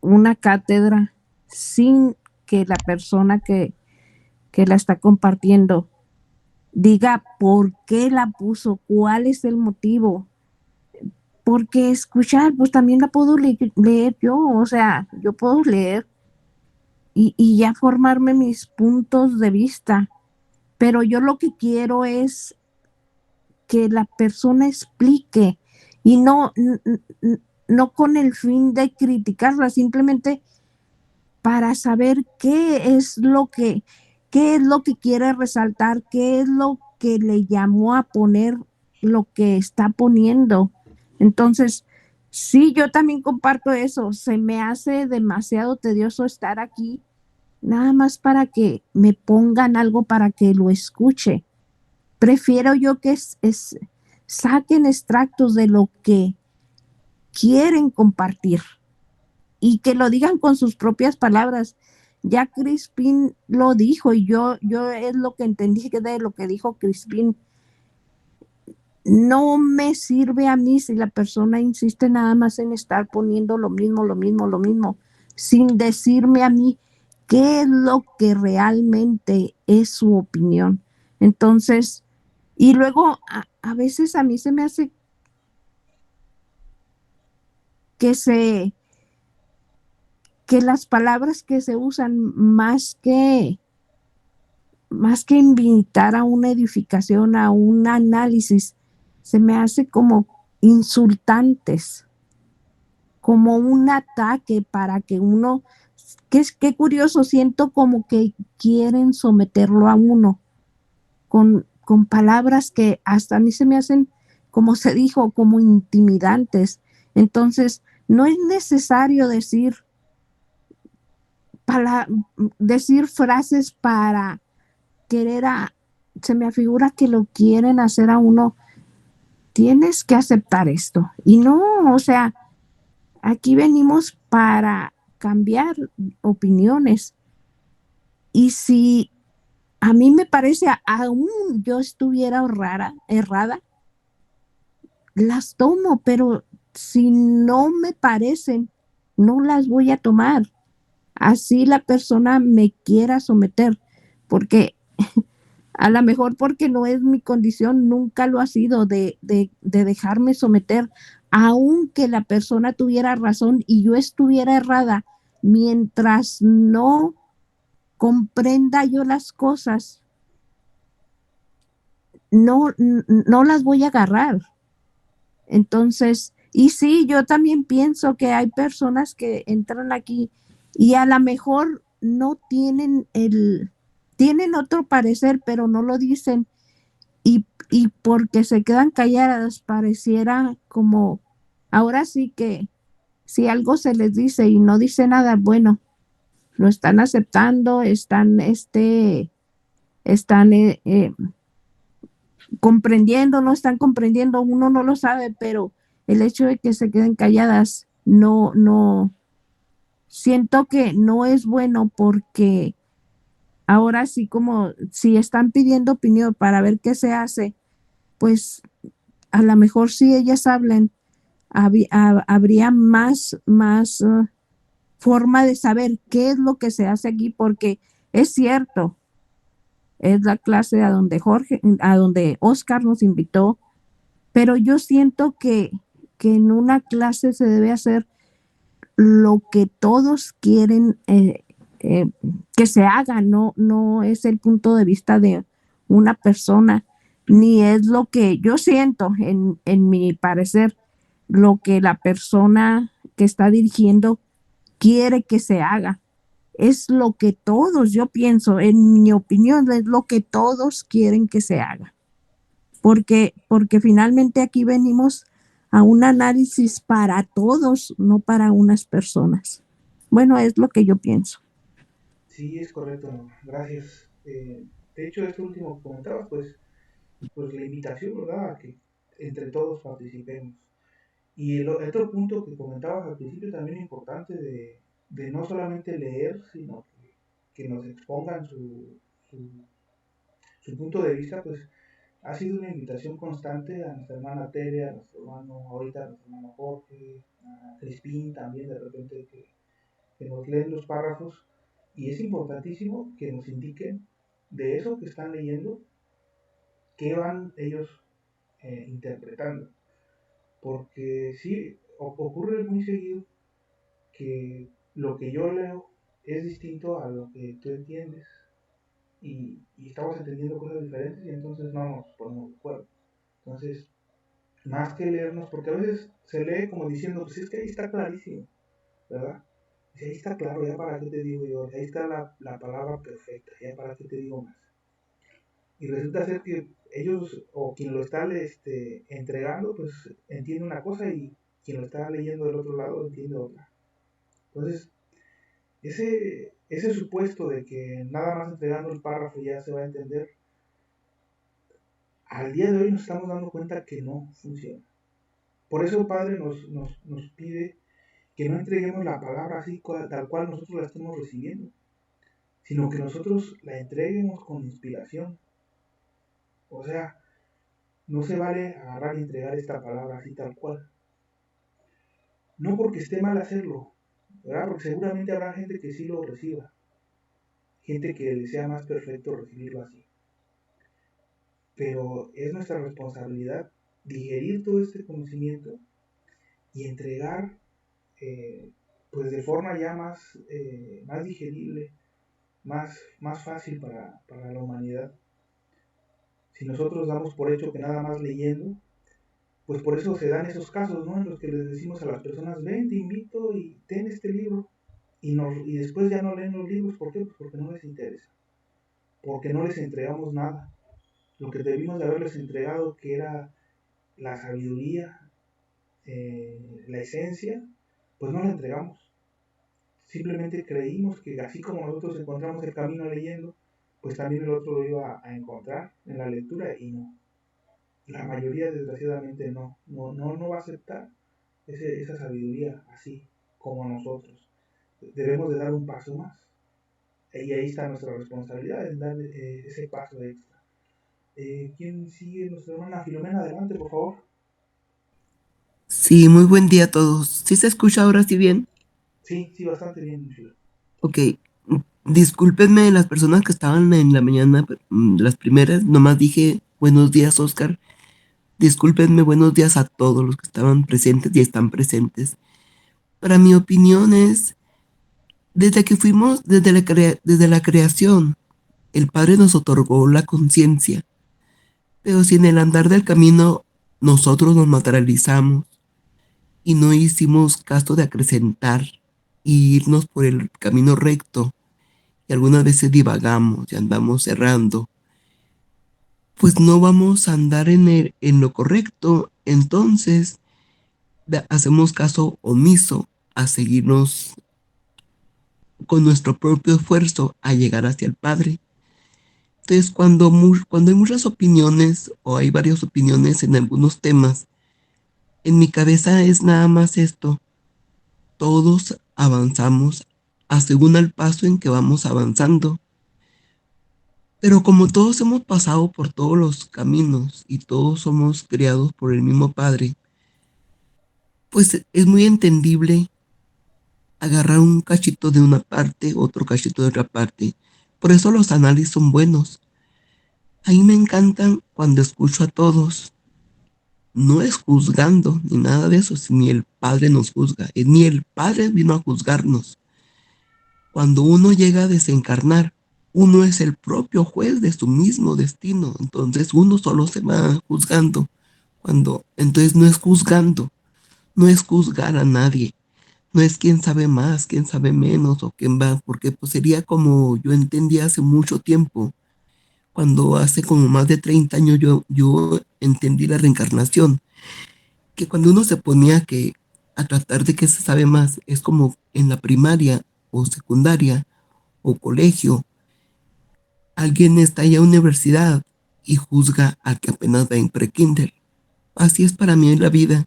una cátedra sin que la persona que la está compartiendo diga por qué la puso, cuál es el motivo. Porque escuchar, pues también la puedo leer yo, o sea, yo puedo leer y ya formarme mis puntos de vista, pero yo lo que quiero es que la persona explique y no con el fin de criticarla, simplemente para saber qué es lo que quiere resaltar, qué es lo que le llamó a poner lo que está poniendo. Entonces, sí, yo también comparto eso. Se me hace demasiado tedioso estar aquí, nada más para que me pongan algo para que lo escuche. Prefiero yo que saquen extractos de lo que quieren compartir y que lo digan con sus propias palabras. Ya Crispin lo dijo y yo es lo que entendí de lo que dijo Crispin. No me sirve a mí si la persona insiste nada más en estar poniendo lo mismo, sin decirme a mí qué es lo que realmente es su opinión. Entonces, y luego a veces a mí se me hace que que las palabras que se usan más que invitar a una edificación, a un análisis, se me hace como insultantes, como un ataque para que uno, qué curioso, siento como que quieren someterlo a uno con palabras que hasta a mí se me hacen, como se dijo, como intimidantes. Entonces, no es necesario para, decir frases para querer se me afigura que lo quieren hacer a uno, tienes que aceptar esto. Y no, o sea, aquí venimos para cambiar opiniones. Y si a mí me parece, aún yo estuviera errada, las tomo, pero si no me parecen, no las voy a tomar. Así la persona me quiera someter, porque a lo mejor porque no es mi condición, nunca lo ha sido de dejarme someter, aunque la persona tuviera razón y yo estuviera errada, mientras no comprenda yo las cosas, no las voy a agarrar. Entonces, y sí, yo también pienso que hay personas que entran aquí y a lo mejor no tienen otro parecer, pero no lo dicen y porque se quedan calladas pareciera como, ahora sí que si algo se les dice y no dice nada, bueno, lo están aceptando, están comprendiendo, no están comprendiendo, uno no lo sabe, pero el hecho de que se queden calladas, siento que no es bueno porque ahora sí como si están pidiendo opinión para ver qué se hace, pues a lo mejor si ellas hablan, habría más forma de saber qué es lo que se hace aquí, porque es cierto, es la clase a donde Oscar nos invitó, pero yo siento que en una clase se debe hacer lo que todos quieren eh, que se haga, no es el punto de vista de una persona, ni es lo que yo siento en mi parecer, lo que la persona que está dirigiendo quiere que se haga. Es lo que todos, yo pienso, en mi opinión, es lo que todos quieren que se haga. Porque finalmente aquí venimos a un análisis para todos, no para unas personas. Bueno, es lo que yo pienso. Sí, es correcto, Norma. Gracias. De hecho, esto último que comentabas, pues la invitación, ¿verdad? A que entre todos participemos. Y el otro punto que comentabas al principio también importante de no solamente leer, sino que nos expongan su punto de vista, pues ha sido una invitación constante a nuestra hermana Tere, a nuestro hermano, ahorita a nuestro hermano Jorge, a Crispín también de repente que nos leen los párrafos. Y es importantísimo que nos indiquen de eso que están leyendo, qué van ellos interpretando. Porque sí, ocurre muy seguido que lo que yo leo es distinto a lo que tú entiendes y estamos entendiendo cosas diferentes y entonces no nos ponemos de acuerdo. Entonces, más que leernos, porque a veces se lee como diciendo, pues es que ahí está clarísimo, ¿verdad? Si ahí está claro, ya para qué te digo yo, ahí está la palabra perfecta, ya para qué te digo más. Y resulta ser que ellos o quien lo está entregando, pues entiende una cosa y quien lo está leyendo del otro lado entiende otra. Entonces, ese supuesto de que nada más entregando el párrafo ya se va a entender, al día de hoy nos estamos dando cuenta que no funciona. Por eso el Padre nos pide que no entreguemos la palabra así tal cual nosotros la estemos recibiendo, sino que nosotros la entreguemos con inspiración. O sea, no se vale agarrar y entregar esta palabra así tal cual. No porque esté mal hacerlo, ¿verdad? Porque seguramente habrá gente que sí lo reciba, gente que le sea más perfecto recibirlo así. Pero es nuestra responsabilidad digerir todo este conocimiento y entregar, pues de forma ya más digerible, más fácil para la humanidad. Si nosotros damos por hecho que nada más leyendo, pues por eso se dan esos casos, ¿no? En los que les decimos a las personas, ven, te invito y ten este libro, y después ya no leen los libros. ¿Por qué? Pues porque no les interesa, porque no les entregamos nada. Lo que debimos de haberles entregado, que era la sabiduría, la esencia, pues no la entregamos. Simplemente creímos que así como nosotros encontramos el camino leyendo, pues también el otro lo iba a encontrar en la lectura, y no. La mayoría, desgraciadamente, no va a aceptar esa sabiduría así como nosotros. Debemos de dar un paso más. Y ahí está nuestra responsabilidad, en dar ese paso extra. ¿Quién sigue? Nuestra hermana Filomena, adelante, por favor. Sí, muy buen día a todos. ¿Sí se escucha ahora sí bien? Sí, bastante bien, Filo. Ok. Discúlpenme las personas que estaban en la mañana, las primeras, nomás dije buenos días, Oscar. Discúlpenme, buenos días a todos los que estaban presentes y están presentes. Para mi opinión es, desde que fuimos, desde la creación, el Padre nos otorgó la conciencia, pero si en el andar del camino nosotros nos materializamos y no hicimos caso de acrecentar y irnos por el camino recto, y algunas veces divagamos y andamos errando, pues no vamos a andar en lo correcto. Entonces hacemos caso omiso a seguirnos con nuestro propio esfuerzo a llegar hacia el Padre. Entonces, cuando hay muchas opiniones o hay varias opiniones en algunos temas, en mi cabeza es nada más esto: todos avanzamos a según el paso en que vamos avanzando. Pero como todos hemos pasado por todos los caminos y todos somos criados por el mismo Padre, pues es muy entendible agarrar un cachito de una parte, otro cachito de otra parte. Por eso los análisis son buenos. A mí me encantan cuando escucho a todos. No es juzgando ni nada de eso, ni el Padre nos juzga, ni el Padre vino a juzgarnos. Cuando uno llega a desencarnar, uno es el propio juez de su mismo destino. Entonces uno solo se va juzgando. Entonces no es juzgando, no es juzgar a nadie. No es quién sabe más, quién sabe menos o quién va, porque pues sería como yo entendí hace mucho tiempo, cuando hace como más de 30 años yo entendí la reencarnación, que cuando uno se ponía a tratar de que se sabe más, es como en la primaria o secundaria o colegio, alguien está ya en universidad y juzga al que apenas va en pre-kinder. Así es para mí en la vida.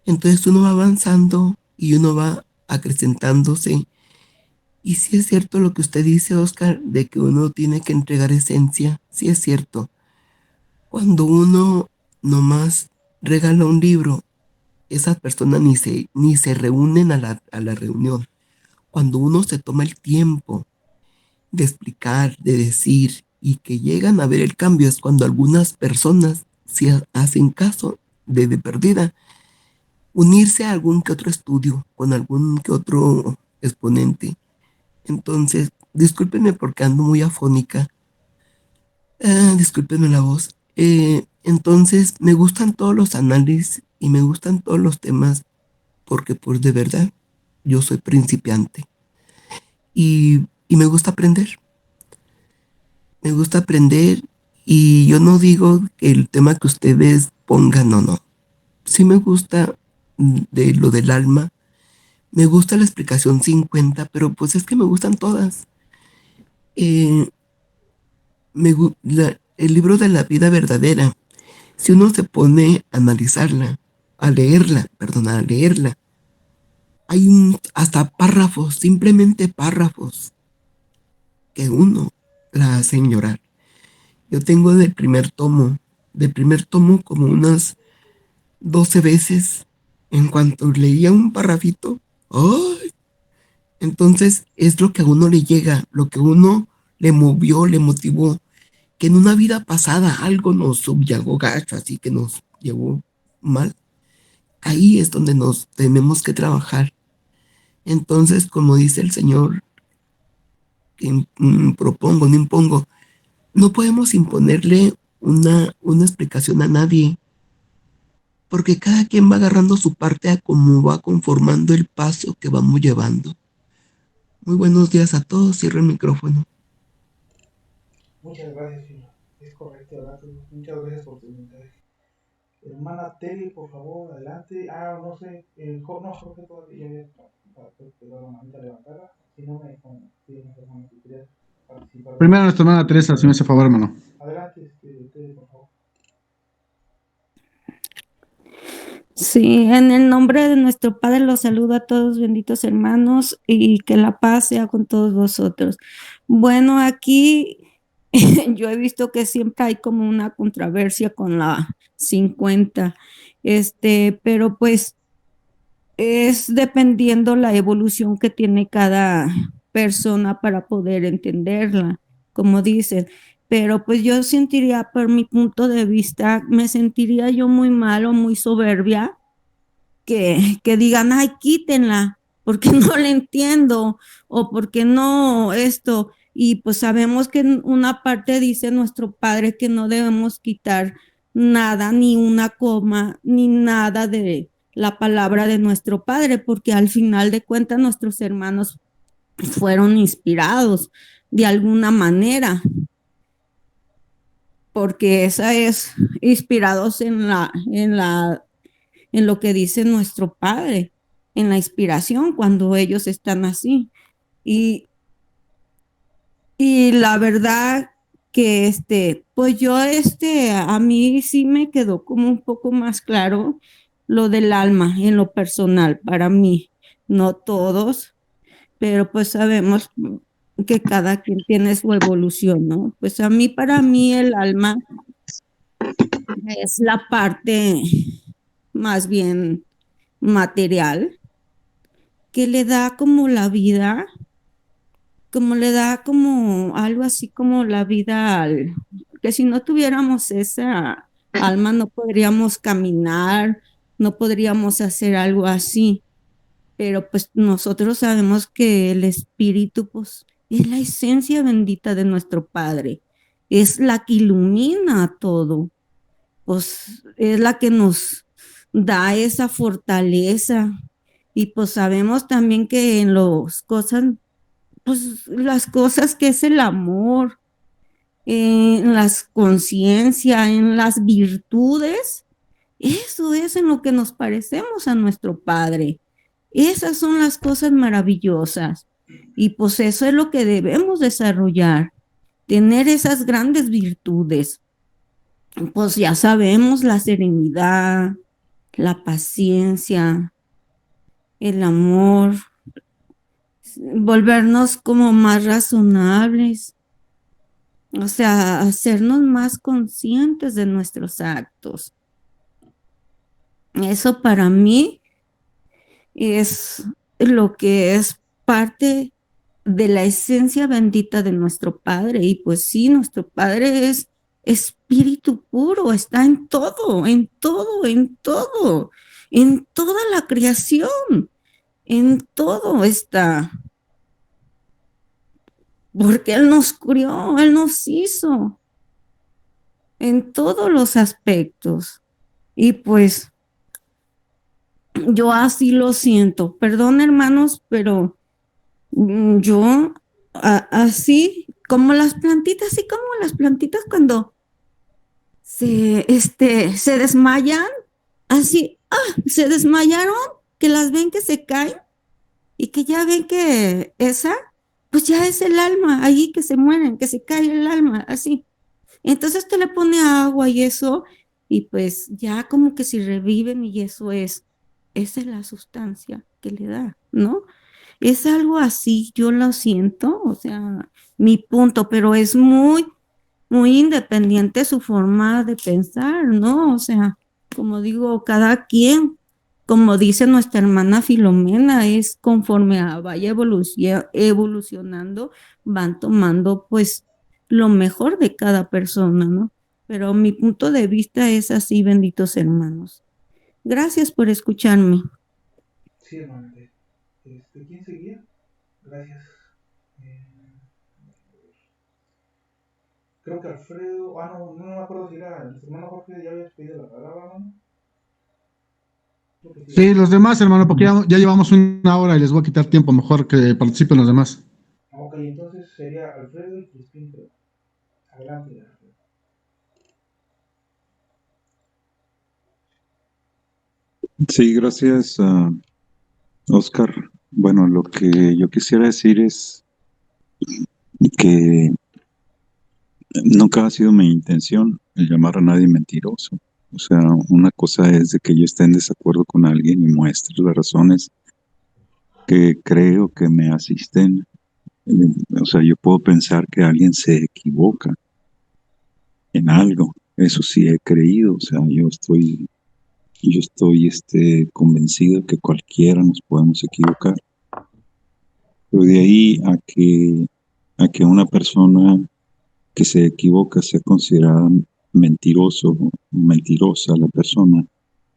Entonces uno va avanzando y uno va acrecentándose. Y sí es cierto lo que usted dice, Oscar, de que uno tiene que entregar esencia. Sí es cierto. Cuando uno nomás regala un libro, esas personas ni se reúnen a la reunión. Cuando uno se toma el tiempo de explicar, de decir, y que llegan a ver el cambio, es cuando algunas personas sí hacen caso de perdida, unirse a algún que otro estudio, con algún que otro exponente. Entonces, discúlpenme porque ando muy afónica. Discúlpenme la voz. Entonces, me gustan todos los análisis y me gustan todos los temas porque, pues, de verdad, yo soy principiante y me gusta aprender. Me gusta aprender y yo no digo que el tema que ustedes pongan, no. Sí me gusta de lo del alma. Me gusta la explicación 50, pero pues es que me gustan todas. Eh, el libro de la vida verdadera, si uno se pone a analizarla, a leerla, hay hasta párrafos, simplemente párrafos, que uno la hacen llorar. Yo tengo del primer tomo como unas 12 veces. En cuanto leía un párrafito, ¡ay! Entonces es lo que a uno le llega, lo que a uno le movió, le motivó, que en una vida pasada algo nos subyugó gacho, así que nos llevó mal. Ahí es donde nos tenemos que trabajar. Entonces, como dice el Señor, que propongo, no impongo, no podemos imponerle una explicación a nadie, porque cada quien va agarrando su parte a cómo va conformando el paso que vamos llevando. Muy buenos días a todos, cierro el micrófono. Muchas gracias, Filo. Es correcto, ¿verdad? Muchas gracias por tu mensaje. Hermana Teli, por favor, adelante. No sé, no, Jorge todavía ya había la manita levantada. Si no me tienes, hermano, si querías participar. Primero nuestra hermana Teresa, si me hace favor, hermano. Adelante, Teli, por favor. Sí, en el nombre de nuestro Padre los saludo a todos, benditos hermanos, y que la paz sea con todos vosotros. Bueno, aquí yo he visto que siempre hay como una controversia con la 50, pero pues es dependiendo la evolución que tiene cada persona para poder entenderla, como dicen. Pero pues yo sentiría, por mi punto de vista, me sentiría yo muy mal o muy soberbia que digan, ay, quítenla, porque no le entiendo o porque no esto. Y pues sabemos que en una parte dice nuestro Padre que no debemos quitar nada, ni una coma, ni nada de la palabra de nuestro Padre, porque al final de cuentas nuestros hermanos fueron inspirados de alguna manera, porque esa es inspirados en lo que dice nuestro Padre, en la inspiración, cuando ellos están así. Y, y la verdad que pues yo a mí sí me quedó como un poco más claro lo del alma en lo personal para mí, no todos, pero pues sabemos que cada quien tiene su evolución, ¿no? Pues para mí el alma es la parte más bien material que le da como la vida, como le da como algo así como la vida que si no tuviéramos esa alma no podríamos caminar, no podríamos hacer algo así, pero pues nosotros sabemos que el espíritu pues es la esencia bendita de nuestro Padre, es la que ilumina todo, pues es la que nos da esa fortaleza. Y pues sabemos también que en las cosas, pues las cosas que es el amor, en las conciencias, en las virtudes, eso es en lo que nos parecemos a nuestro Padre. Esas son las cosas maravillosas. Y pues eso es lo que debemos desarrollar, tener esas grandes virtudes. Pues ya sabemos la serenidad, la paciencia, el amor, volvernos como más razonables, o sea, hacernos más conscientes de nuestros actos. Eso para mí es lo que es parte de la esencia bendita de nuestro Padre. Y pues sí, nuestro Padre es espíritu puro, está en todo, en todo, en todo, en toda la creación, en todo está. Porque Él nos crió, Él nos hizo en todos los aspectos. Y pues yo así lo siento. Perdón, hermanos, pero yo así como las plantitas, así como las plantitas cuando se desmayan, así, se desmayaron, que las ven que se caen y que ya ven que pues ya es el alma, ahí que se mueren, que se cae el alma, así. Entonces te le pone agua y eso, y pues ya como que si reviven y esa es la sustancia que le da, ¿no? Es algo así, yo lo siento, o sea, mi punto, pero es muy, muy independiente su forma de pensar, ¿no? O sea, como digo, cada quien, como dice nuestra hermana Filomena, es conforme vaya evolucionando, van tomando pues lo mejor de cada persona, ¿no? Pero mi punto de vista es así, benditos hermanos. Gracias por escucharme. Sí, hermano. ¿Quién seguía? Gracias. Eh, Creo que Alfredo, no me acuerdo si era el hermano Jorge, ya había pedido la palabra, ¿no? Creo que sí, Sí, ¿verdad? los demás, hermano, porque ya llevamos una hora y les voy a quitar tiempo. Mejor que participen los demás. Ok, entonces sería Alfredo y Crispín, creo. Adelante, Alfredo. Sí, gracias, Oscar. Bueno, lo que yo quisiera decir es que nunca ha sido mi intención el llamar a nadie mentiroso. O sea, una cosa es de que yo esté en desacuerdo con alguien y muestre las razones que creo que me asisten. O sea, yo puedo pensar que alguien se equivoca en algo. Eso sí he creído. O sea, yo estoy convencido que cualquiera nos podemos equivocar. Pero de ahí a que una persona que se equivoca sea considerada mentiroso o mentirosa la persona,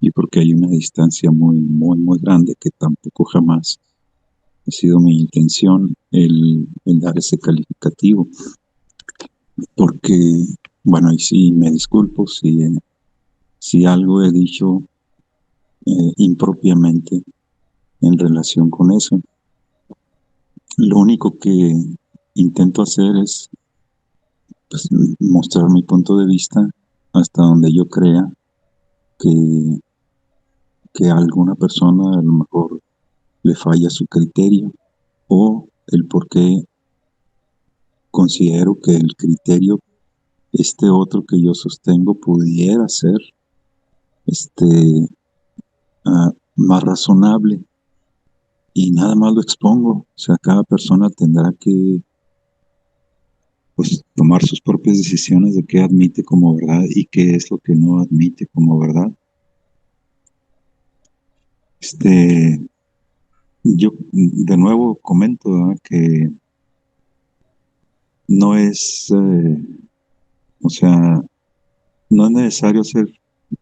y porque hay una distancia muy, muy, muy grande que tampoco jamás ha sido mi intención el dar ese calificativo, porque, bueno, y sí, me disculpo si algo he dicho impropiamente en relación con eso. Lo único que intento hacer es, pues, mostrar mi punto de vista hasta donde yo crea que, que a alguna persona a lo mejor le falla su criterio, o el por qué considero que el criterio, este otro que yo sostengo, pudiera ser este, más razonable, y nada más lo expongo. O sea, cada persona tendrá que, pues, tomar sus propias decisiones de qué admite como verdad y qué es lo que no admite como verdad. Este, yo de nuevo comento, ¿verdad?, que no es, o sea, no es necesario hacer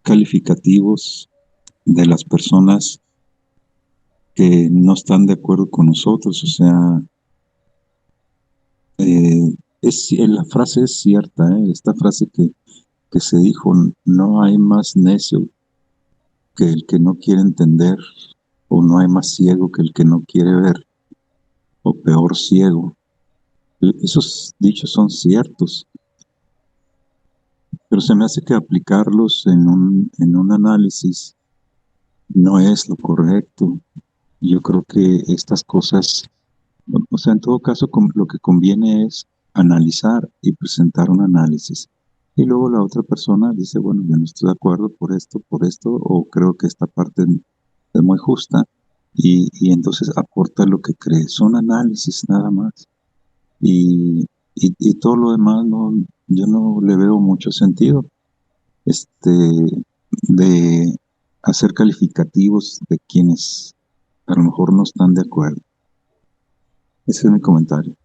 calificativos de las personas que no están de acuerdo con nosotros. O sea, la frase es cierta, ¿eh? Esta frase que se dijo: no hay más necio que el que no quiere entender, o no hay más ciego que el que no quiere ver, o peor, ciego. Esos dichos son ciertos, pero se me hace que aplicarlos en un análisis no es lo correcto. Yo creo que estas cosas, o sea, en todo caso, lo que conviene es analizar y presentar un análisis. Y luego la otra persona dice: bueno, yo no estoy de acuerdo por esto, o creo que esta parte es muy justa, y entonces aporta lo que cree. Son análisis nada más. Y todo lo demás, no, yo no le veo mucho sentido, este, de hacer calificativos de quienes a lo mejor no están de acuerdo. Ese es mi comentario.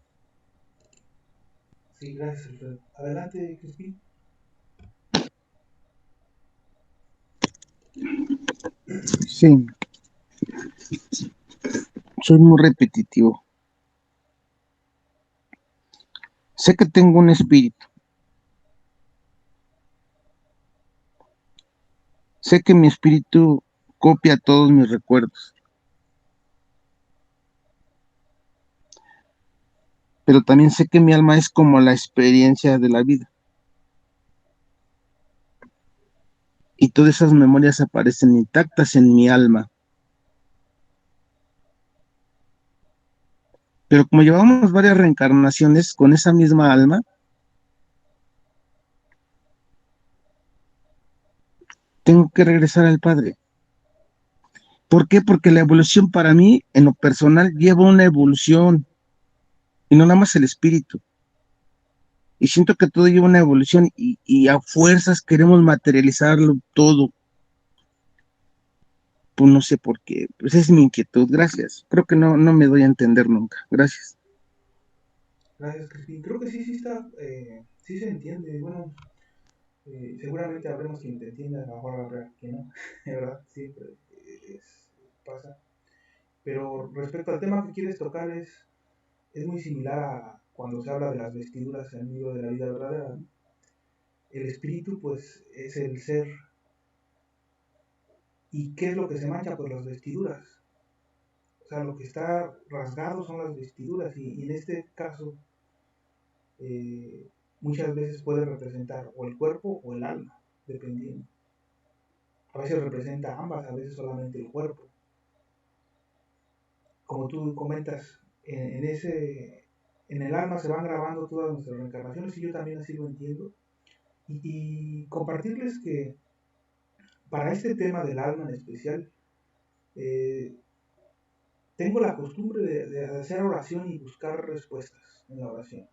Sí, gracias, Alfredo. Adelante, Crispín. Sí, soy muy repetitivo. Sé que tengo un espíritu. Sé que mi espíritu copia todos mis recuerdos, pero también sé que mi alma es como la experiencia de la vida. Y todas esas memorias aparecen intactas en mi alma. Pero como llevamos varias reencarnaciones con esa misma alma, tengo que regresar al Padre. ¿Por qué? Porque la evolución para mí, en lo personal, lleva una evolución y no nada más el espíritu. Y siento que todo lleva una evolución y a fuerzas queremos materializarlo todo. Pues no sé por qué. Pues es mi inquietud. Gracias. Creo que no me doy a entender nunca. Gracias. Gracias, Crispín. Creo que sí está, sí se entiende. Bueno, seguramente habremos quien te entienda, a lo mejor habrá quien no, de verdad, siempre pasa. Pero respecto al tema que quieres tocar es muy similar a cuando se habla de las vestiduras en el libro de la vida verdadera, ¿no? El espíritu pues es el ser. ¿Y qué es lo que se mancha? Pues las vestiduras. O sea, lo que está rasgado son las vestiduras y en este caso eh, muchas veces puede representar o el cuerpo o el alma, dependiendo. A veces representa ambas, a veces solamente el cuerpo. Como tú comentas, en el alma se van grabando todas nuestras reencarnaciones y yo también así lo entiendo. Y compartirles que para este tema del alma en especial, eh, tengo la costumbre de hacer oración y buscar respuestas en la oración.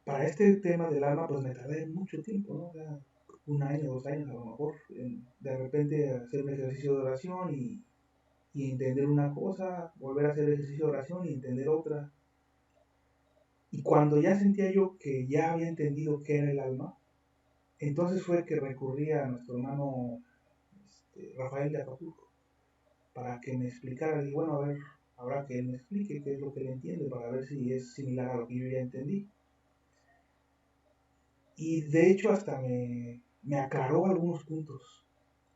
Para este tema del alma, pues me tardé mucho tiempo, ¿no? O sea, 1 año, 2 años a lo mejor, de repente hacer un ejercicio de oración y entender una cosa, volver a hacer el ejercicio de oración y entender otra. Y cuando ya sentía yo que ya había entendido qué era el alma, entonces fue que recurrí a nuestro hermano Rafael de Acapulco para que me explicara. Y bueno, a ver, habrá que él me explique qué es lo que él entiende para ver si es similar a lo que yo ya entendí. Y de hecho hasta me aclaró algunos puntos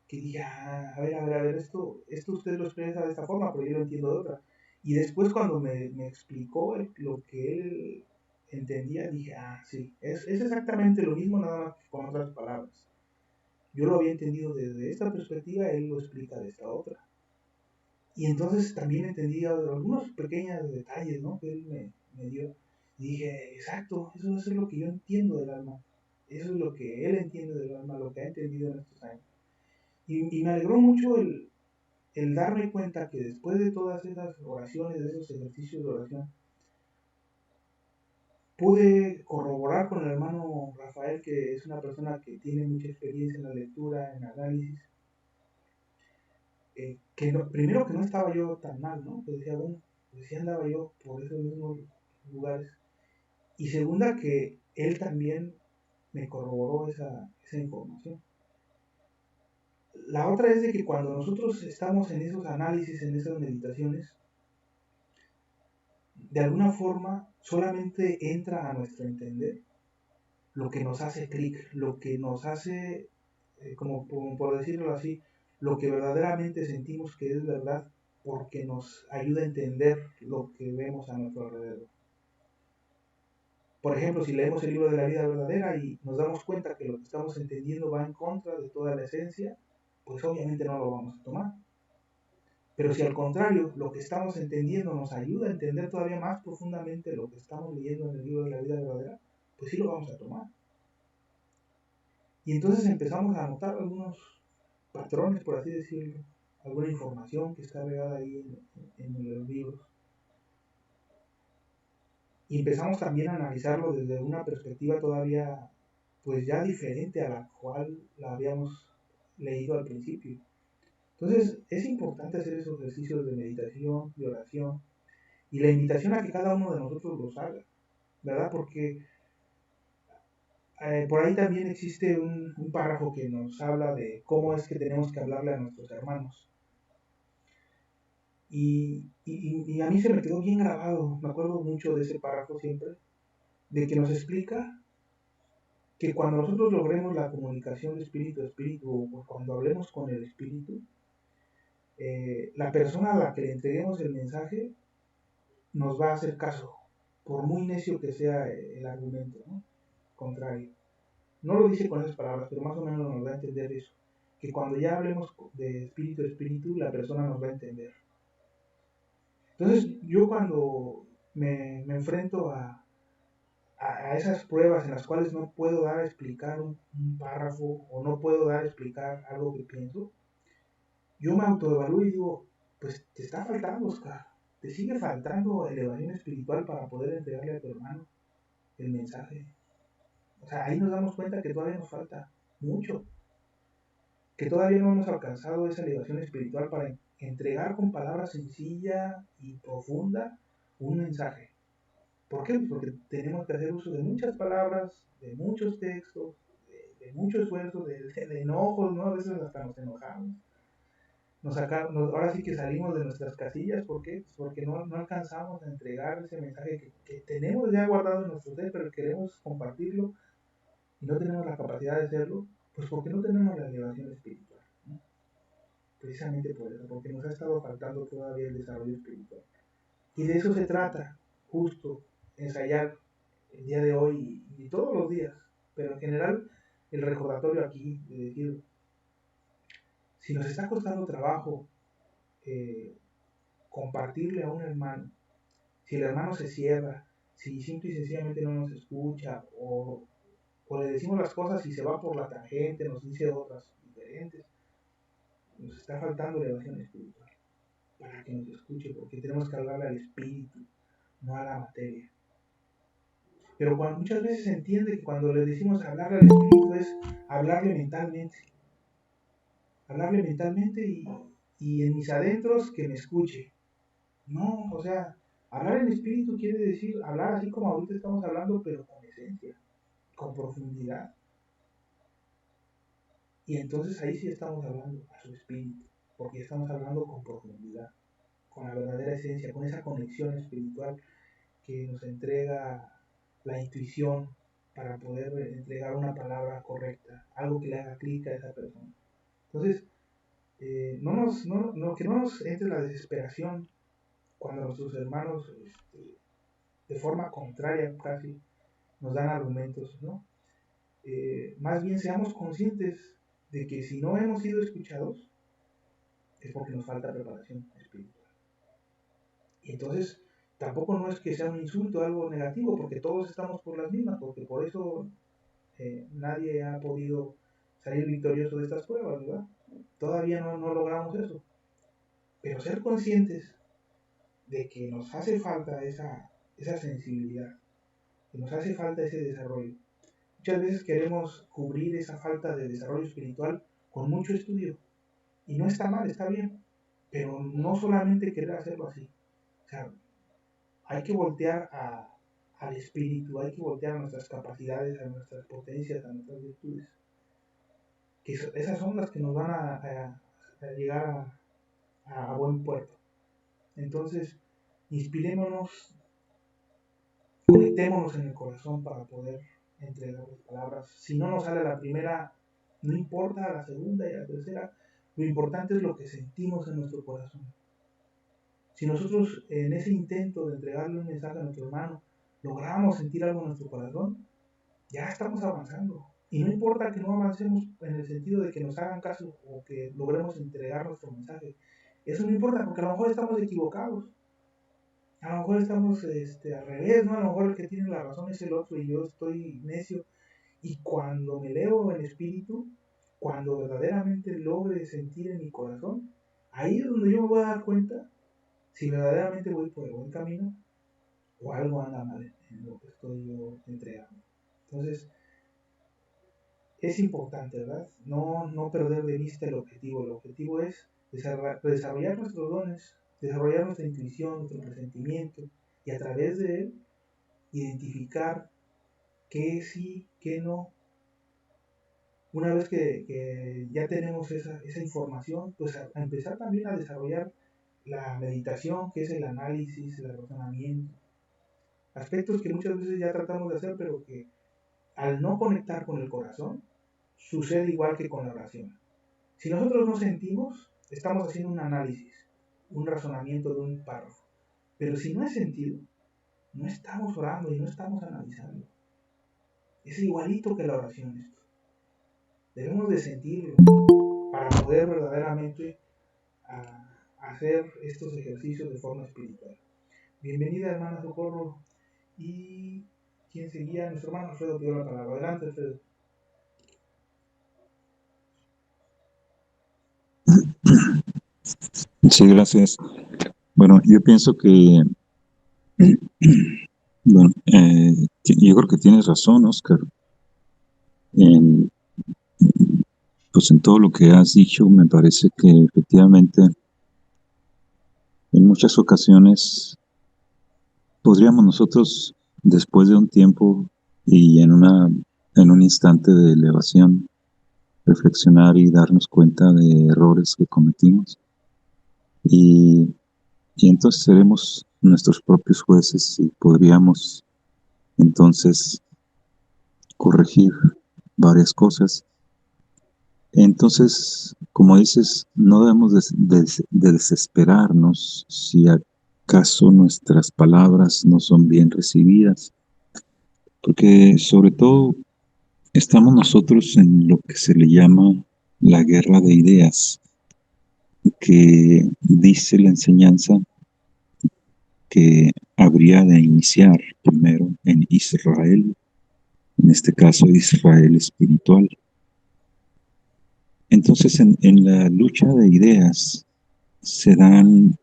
que dije, a ver, esto usted lo expresa de esta forma, pero yo lo entiendo de otra. Y después cuando me explicó lo que él entendía, dije, sí, es exactamente lo mismo, nada más que con otras palabras. Yo lo había entendido desde esta perspectiva, él lo explica de esta otra. Y entonces también entendí algunos pequeños detalles, ¿no? Que él me dio. Y dije, exacto, eso es lo que yo entiendo del alma. Eso es lo que él entiende del alma, lo que ha entendido en estos años. Y me alegró mucho el darme cuenta que después de todas esas oraciones, de esos ejercicios de oración, pude corroborar con el hermano Rafael, que es una persona que tiene mucha experiencia en la lectura, en análisis, que primero que no estaba yo tan mal, ¿no? Que decía, bueno, pues sí andaba yo por esos mismos lugares. Y segunda, que él también me corroboró esa información. La otra es de que cuando nosotros estamos en esos análisis, en esas meditaciones, de alguna forma solamente entra a nuestro entender lo que nos hace clic, lo que nos hace, como por decirlo así, lo que verdaderamente sentimos que es verdad, porque nos ayuda a entender lo que vemos a nuestro alrededor. Por ejemplo, si leemos el libro de la vida verdadera y nos damos cuenta que lo que estamos entendiendo va en contra de toda la esencia, pues obviamente no lo vamos a tomar. Pero si al contrario, lo que estamos entendiendo nos ayuda a entender todavía más profundamente lo que estamos leyendo en el libro de la vida verdadera, pues sí lo vamos a tomar. Y entonces empezamos a notar algunos patrones, por así decirlo, alguna información que está regada ahí en los libros. Y empezamos también a analizarlo desde una perspectiva todavía, pues ya diferente a la cual la habíamos leído al principio. Entonces es importante hacer esos ejercicios de meditación, de oración, y la invitación a que cada uno de nosotros los haga, ¿verdad? Porque por ahí también existe un párrafo que nos habla de cómo es que tenemos que hablarle a nuestros hermanos. Y a mí se me quedó bien grabado, me acuerdo mucho de ese párrafo siempre, de que nos explica que cuando nosotros logremos la comunicación de espíritu a espíritu, o cuando hablemos con el espíritu, la persona a la que le entreguemos el mensaje nos va a hacer caso, por muy necio que sea el argumento, ¿no? Contrario. No lo dice con esas palabras, pero más o menos nos va a entender eso. Que cuando ya hablemos de espíritu a espíritu, la persona nos va a entender. Entonces, yo cuando me enfrento a esas pruebas en las cuales no puedo dar a explicar un párrafo o no puedo dar a explicar algo que pienso, yo me autoevalúo y digo, pues te está faltando, Oscar. Te sigue faltando elevación espiritual para poder entregarle a tu hermano el mensaje. O sea, ahí nos damos cuenta que todavía nos falta mucho, que todavía no hemos alcanzado esa elevación espiritual para entregar con palabras sencillas y profundas un mensaje. ¿Por qué? Pues porque tenemos que hacer uso de muchas palabras, de muchos textos, de mucho esfuerzo, de enojos, ¿no? A veces hasta nos enojamos. ahora sí que salimos de nuestras casillas. ¿Por qué? Pues porque no alcanzamos a entregar ese mensaje que tenemos ya guardado en nuestro ser, pero queremos compartirlo y no tenemos la capacidad de hacerlo, pues porque no tenemos la elevación espiritual, ¿no? Precisamente por eso, porque nos ha estado faltando todavía el desarrollo espiritual. Y de eso se trata, justo, ensayar el día de hoy y todos los días, pero en general el recordatorio aquí de decir, si nos está costando trabajo compartirle a un hermano, si el hermano se cierra, si simple y sencillamente no nos escucha, o le decimos las cosas y se va por la tangente, nos dice otras diferentes, nos está faltando elevación espiritual para que nos escuche, porque tenemos que hablarle al espíritu, no a la materia. Pero muchas veces se entiende que cuando le decimos hablarle al espíritu es hablarle mentalmente y en mis adentros que me escuche. No, o sea, hablar en espíritu quiere decir hablar así como ahorita estamos hablando, pero con esencia, con profundidad. Y entonces ahí sí estamos hablando a su espíritu, porque estamos hablando con profundidad, con la verdadera esencia, con esa conexión espiritual que nos entrega la intuición para poder entregar una palabra correcta, algo que le haga clic a esa persona. Entonces, que no nos entre la desesperación cuando nuestros hermanos, de forma contraria casi, nos dan argumentos, ¿no? Más bien seamos conscientes de que si no hemos sido escuchados, es porque nos falta preparación espiritual. Y entonces, tampoco no es que sea un insulto, algo negativo, porque todos estamos por las mismas, porque por eso nadie ha podido salir victorioso de estas pruebas, ¿verdad? Todavía no logramos eso. Pero ser conscientes de que nos hace falta esa sensibilidad, que nos hace falta ese desarrollo. Muchas veces queremos cubrir esa falta de desarrollo espiritual con mucho estudio. Y no está mal, está bien. Pero no solamente querer hacerlo así. O sea, hay que voltear al espíritu, hay que voltear a nuestras capacidades, a nuestras potencias, a nuestras virtudes. Que esas son las que nos van a llegar a buen puerto. Entonces, inspirémonos, conectémonos en el corazón para poder entregar las palabras. Si no nos sale la primera, no importa la segunda y la tercera, lo importante es lo que sentimos en nuestro corazón. Si nosotros en ese intento de entregarle un mensaje a nuestro hermano logramos sentir algo en nuestro corazón, ya estamos avanzando. Y no importa que no avancemos en el sentido de que nos hagan caso o que logremos entregar nuestro mensaje. Eso no importa, porque a lo mejor estamos equivocados. A lo mejor estamos al revés, ¿no? A lo mejor el que tiene la razón es el otro y yo estoy necio. Y cuando me elevo en espíritu, cuando verdaderamente logre sentir en mi corazón, ahí es donde yo me voy a dar cuenta si verdaderamente voy por el buen camino o algo anda mal en lo que estoy yo entregando. Entonces, es importante, ¿verdad? No perder de vista el objetivo. El objetivo es desarrollar nuestros dones, desarrollar nuestra intuición, nuestro presentimiento, y a través de él identificar qué sí, qué no. Una vez que ya tenemos esa información, pues a empezar también a desarrollar la meditación, que es el análisis, el razonamiento. Aspectos que muchas veces ya tratamos de hacer, pero que al no conectar con el corazón, sucede igual que con la oración. Si nosotros no sentimos, estamos haciendo un análisis, un razonamiento de un párrafo. Pero si no es sentido, no estamos orando y no estamos analizando. Es igualito que la oración esto. Debemos de sentirlo para poder verdaderamente hacer estos ejercicios de forma espiritual. Bienvenida, hermana Socorro. Y quien seguía, nuestro hermano Alfredo pidió la palabra. Adelante, Alfredo. Sí, gracias. Bueno, yo pienso que, bueno, yo creo que tienes razón, Oscar. Pues en todo lo que has dicho, me parece que efectivamente en muchas ocasiones podríamos nosotros, después de un tiempo y en un instante de elevación, reflexionar y darnos cuenta de errores que cometimos. y, y entonces seremos nuestros propios jueces y podríamos entonces corregir varias cosas. Entonces, como dices, no debemos de desesperarnos si acaso nuestras palabras no son bien recibidas, porque sobre todo estamos nosotros en lo que se le llama la guerra de ideas, que dice la enseñanza que habría de iniciar primero en Israel, en este caso Israel espiritual. Entonces, en la lucha de ideas se dan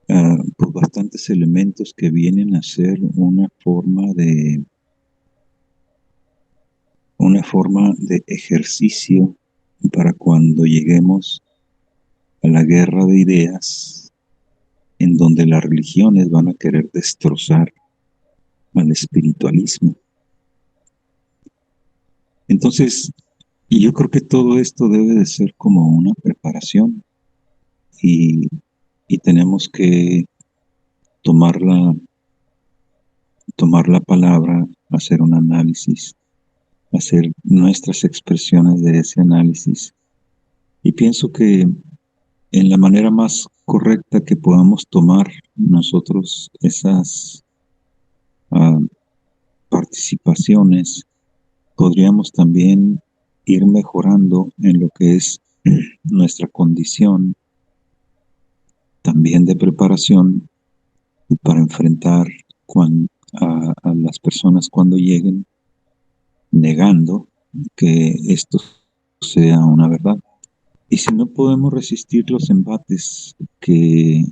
pues bastantes elementos que vienen a ser una forma de ejercicio para cuando lleguemos a la guerra de ideas, en donde las religiones van a querer destrozar al espiritualismo. Entonces, y yo creo que todo esto debe de ser como una preparación y tenemos que tomar la palabra, hacer un análisis, hacer nuestras expresiones de ese análisis. Y pienso que en la manera más correcta que podamos tomar nosotros esas participaciones, podríamos también ir mejorando en lo que es nuestra condición también de preparación para enfrentar a las personas cuando lleguen, negando que esto sea una verdad. Y si no podemos resistir los embates que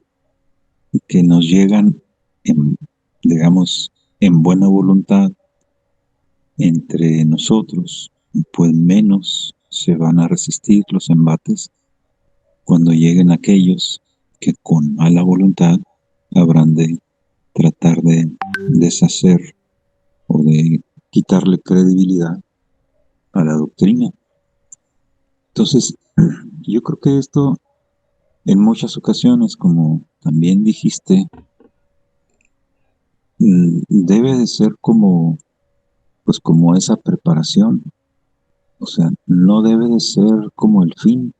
nos llegan, digamos, en buena voluntad entre nosotros, pues menos se van a resistir los embates cuando lleguen aquellos que con mala voluntad habrán de tratar de deshacer o de quitarle credibilidad a la doctrina. Entonces, yo creo que esto en muchas ocasiones, como también dijiste, debe de ser como esa preparación. O sea, no debe de ser como el fin,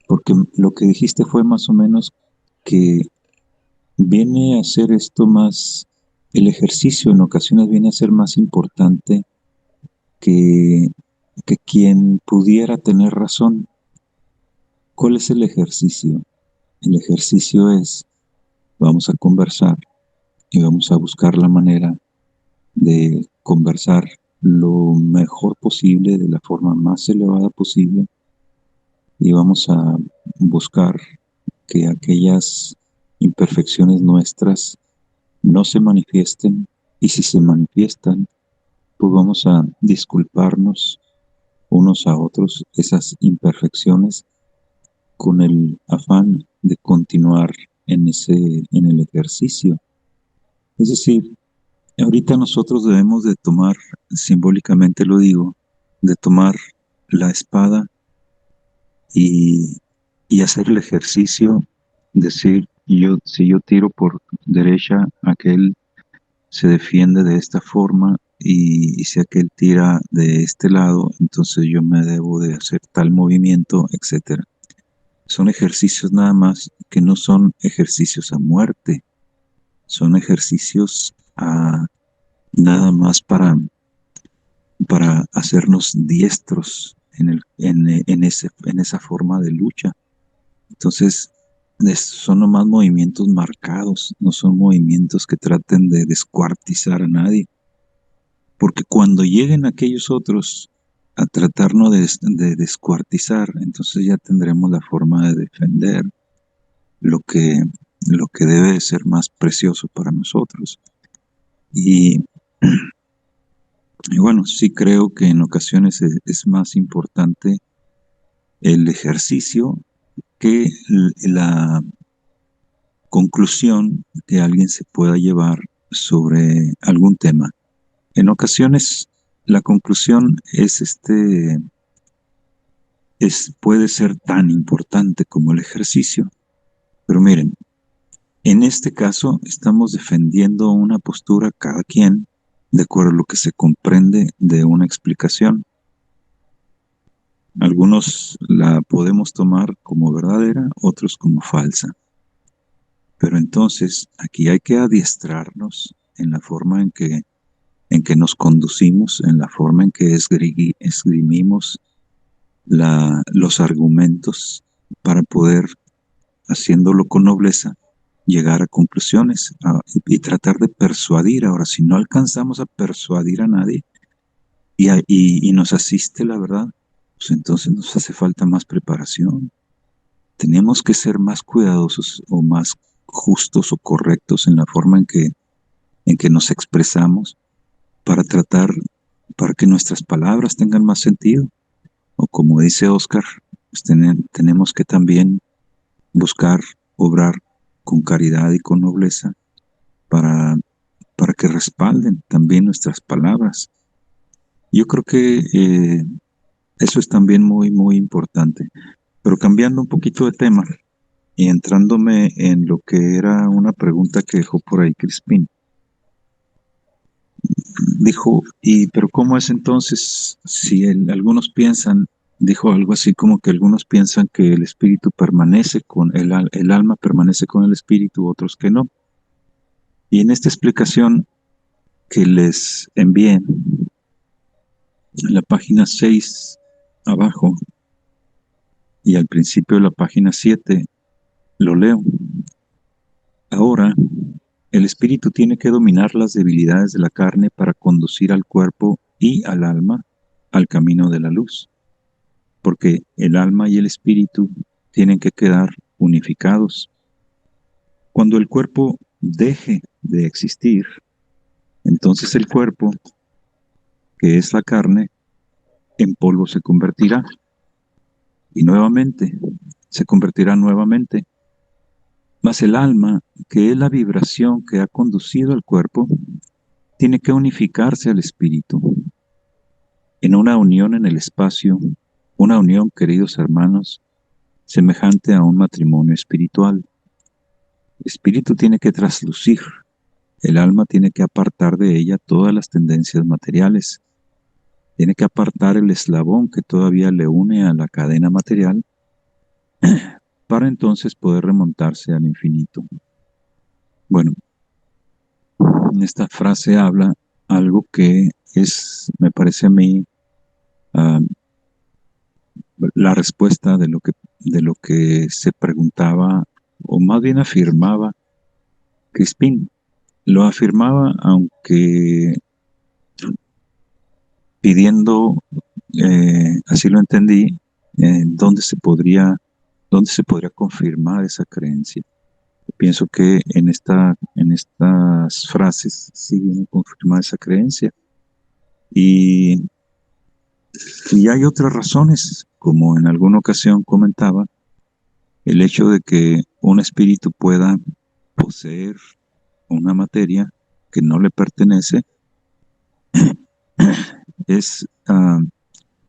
porque lo que dijiste fue más o menos que viene a ser esto más, el ejercicio en ocasiones viene a ser más importante que quien pudiera tener razón. ¿Cuál es el ejercicio? El ejercicio es, vamos a conversar y vamos a buscar la manera de conversar lo mejor posible, de la forma más elevada posible, y vamos a buscar que aquellas imperfecciones nuestras no se manifiesten, y si se manifiestan, pues vamos a disculparnos unos a otros esas imperfecciones con el afán de continuar en el ejercicio. Es decir, ahorita nosotros debemos de tomar, simbólicamente lo digo, de tomar la espada y hacer el ejercicio, decir, si yo tiro por derecha, aquel se defiende de esta forma, y si aquel tira de este lado, entonces yo me debo de hacer tal movimiento, etcétera. Son ejercicios nada más que no son ejercicios a muerte, son ejercicios nada más para hacernos diestros en esa forma de lucha. Entonces, son nomás movimientos marcados, no son movimientos que traten de descuartizar a nadie. Porque cuando lleguen aquellos otros a tratarnos de descuartizar, entonces ya tendremos la forma de defender lo que debe de ser más precioso para nosotros. Y bueno, sí creo que en ocasiones es más importante el ejercicio que la conclusión que alguien se pueda llevar sobre algún tema. En ocasiones la conclusión puede ser tan importante como el ejercicio. Pero miren, en este caso estamos defendiendo una postura cada quien de acuerdo a lo que se comprende de una explicación. Algunos la podemos tomar como verdadera, otros como falsa. Pero entonces aquí hay que adiestrarnos en la forma en que nos conducimos, en la forma en que esgrimimos los argumentos para poder, haciéndolo con nobleza, llegar a conclusiones y tratar de persuadir. Ahora, si no alcanzamos a persuadir a nadie y nos asiste la verdad, pues entonces nos hace falta más preparación. Tenemos que ser más cuidadosos o más justos o correctos en la forma en que nos expresamos para que nuestras palabras tengan más sentido. O como dice Oscar, pues tenemos que también buscar obrar con caridad y con nobleza para que respalden también nuestras palabras. Yo creo que eso es también muy, muy importante. Pero cambiando un poquito de tema y entrándome en lo que era una pregunta que dejó por ahí Crispín. Dijo, pero ¿cómo es entonces si algunos piensan, dijo algo así como que algunos piensan que el espíritu permanece con el alma permanece con el espíritu, otros que no? Y en esta explicación que les envié, en la página 6 abajo y al principio de la página 7, lo leo. Ahora, el espíritu tiene que dominar las debilidades de la carne para conducir al cuerpo y al alma al camino de la luz, porque el alma y el espíritu tienen que quedar unificados. Cuando el cuerpo deje de existir, entonces el cuerpo, que es la carne, en polvo se convertirá y nuevamente se convertirá nuevamente. Mas el alma, que es la vibración que ha conducido al cuerpo, tiene que unificarse al espíritu en una unión en el espacio, una unión, queridos hermanos, semejante a un matrimonio espiritual. El espíritu tiene que traslucir, el alma tiene que apartar de ella todas las tendencias materiales, tiene que apartar el eslabón que todavía le une a la cadena material para entonces poder remontarse al infinito. Bueno, en esta frase habla algo que me parece a mí, la respuesta de lo que se preguntaba, o más bien afirmaba Crispín. Lo afirmaba aunque pidiendo, así lo entendí, dónde se podría confirmar esa creencia. Pienso que en estas frases sí viene a confirmar esa creencia. Y hay otras razones, como en alguna ocasión comentaba, el hecho de que un espíritu pueda poseer una materia que no le pertenece es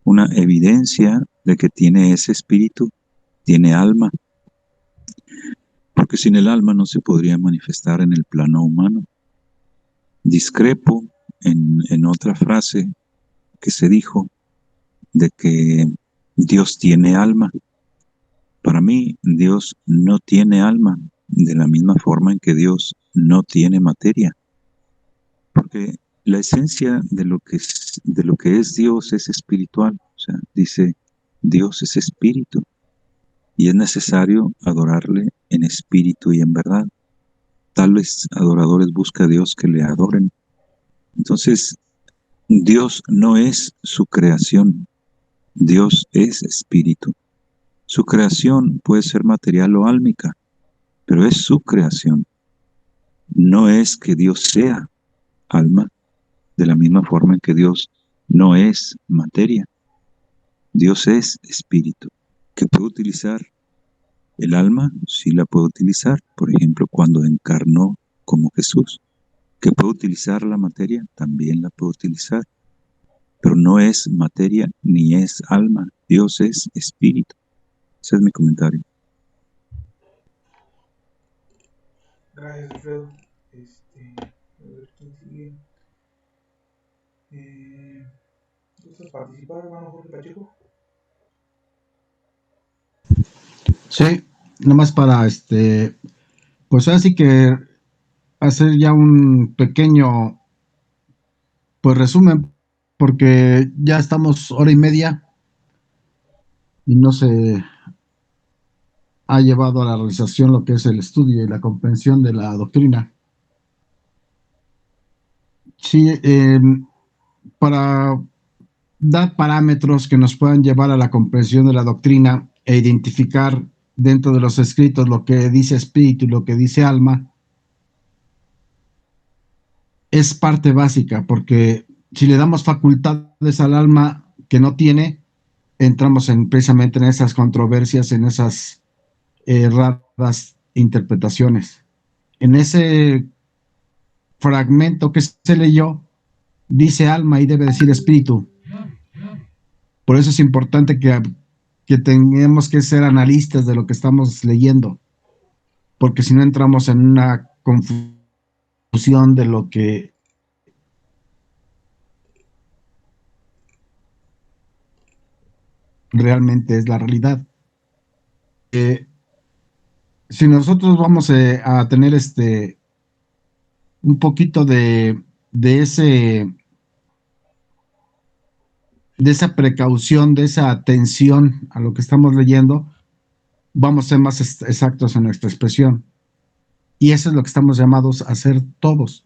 una evidencia de que ese espíritu tiene alma, porque sin el alma no se podría manifestar en el plano humano. Discrepo en otra frase que se dijo de que Dios tiene alma. Para mí, Dios no tiene alma, de la misma forma en que Dios no tiene materia, porque la esencia de lo que es Dios es espiritual. O sea, dice, Dios es espíritu y es necesario adorarle en espíritu y en verdad. Tales adoradores busca a Dios que le adoren. Entonces, Dios no es su creación, Dios es espíritu. Su creación puede ser material o álmica, pero es su creación. No es que Dios sea alma, de la misma forma en que Dios no es materia. Dios es espíritu, que puede utilizar el alma, sí la puede utilizar, por ejemplo, cuando encarnó como Jesús. Que puede utilizar la materia, también la puede utilizar, pero no es materia ni es alma. Dios es espíritu. Ese es mi comentario. Gracias, Alfredo. A ver quién sigue. ¿Gustas participar, hermano Jorge Pacheco? Sí, nomás para pues así que hacer ya un pequeño pues resumen, porque ya estamos hora y media y no se ha llevado a la realización lo que es el estudio y la comprensión de la doctrina. Sí, para dar parámetros que nos puedan llevar a la comprensión de la doctrina e identificar dentro de los escritos lo que dice espíritu y lo que dice alma, es parte básica, porque si le damos facultades al alma que no tiene, entramos precisamente en esas controversias, en esas erradas interpretaciones. En ese fragmento que se leyó, dice alma y debe decir espíritu. Por eso es importante que tengamos que ser analistas de lo que estamos leyendo, porque si no entramos en una confusión de lo que realmente es la realidad. Si nosotros vamos a tener un poquito de esa precaución, de esa atención a lo que estamos leyendo, vamos a ser más exactos en nuestra expresión. Y eso es lo que estamos llamados a hacer todos,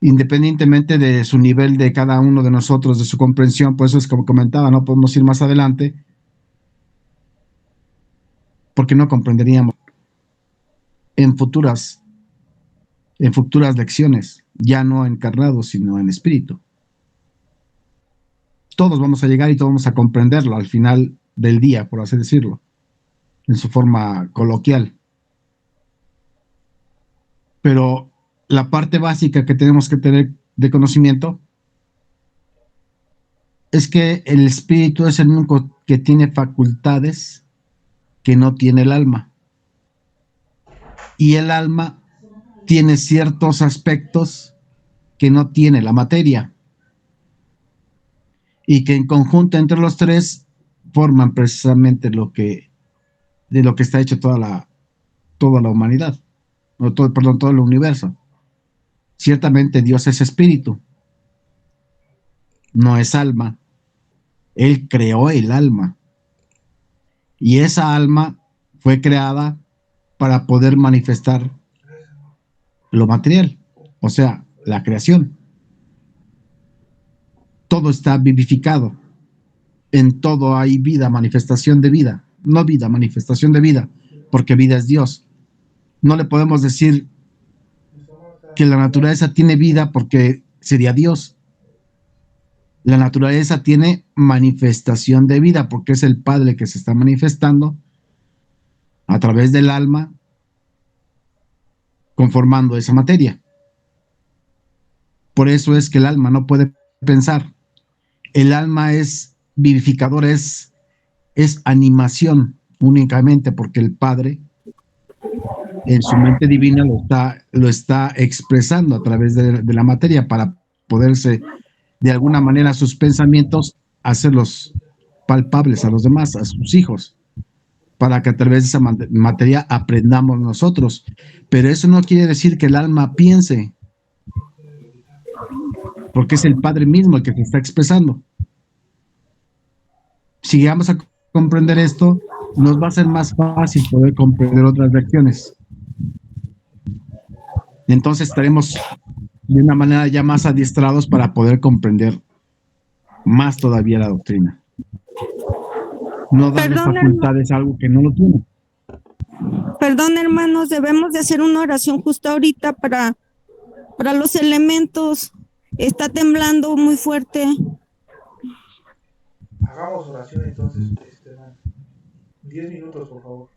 independientemente de su nivel de cada uno de nosotros, de su comprensión. Por eso es como comentaba, no podemos ir más adelante, porque no comprenderíamos en futuras lecciones, ya no encarnados, sino en espíritu. Todos vamos a llegar y todos vamos a comprenderlo al final del día, por así decirlo, en su forma coloquial. Pero la parte básica que tenemos que tener de conocimiento es que el espíritu es el único que tiene facultades que no tiene el alma. Y el alma tiene ciertos aspectos que no tiene la materia. Y que en conjunto entre los tres forman precisamente de lo que está hecho toda la humanidad, todo el universo. Ciertamente Dios es espíritu, no es alma. Él creó el alma. Y esa alma fue creada para poder manifestar lo material, o sea, la creación. Todo está vivificado. En todo hay vida, manifestación de vida. No vida, manifestación de vida, porque vida es Dios. No le podemos decir que la naturaleza tiene vida porque sería Dios. La naturaleza tiene manifestación de vida porque es el Padre que se está manifestando a través del alma, conformando esa materia. Por eso es que el alma no puede pensar. El alma es vivificador, es animación únicamente, porque el Padre en su mente divina lo está expresando a través de la materia para poderse, de alguna manera, sus pensamientos, hacerlos palpables a los demás, a sus hijos, para que a través de esa materia aprendamos nosotros. Pero eso no quiere decir que el alma piense, porque es el Padre mismo el que te está expresando. Si llegamos a comprender esto, nos va a ser más fácil poder comprender otras lecciones. Entonces estaremos de una manera ya más adiestrados para poder comprender más todavía la doctrina. No darle facultades a algo que no lo tiene. Perdón, hermanos, debemos de hacer una oración justo ahorita para los elementos. Está temblando muy fuerte. Hagamos oración entonces, hermano. 10 minutos, por favor.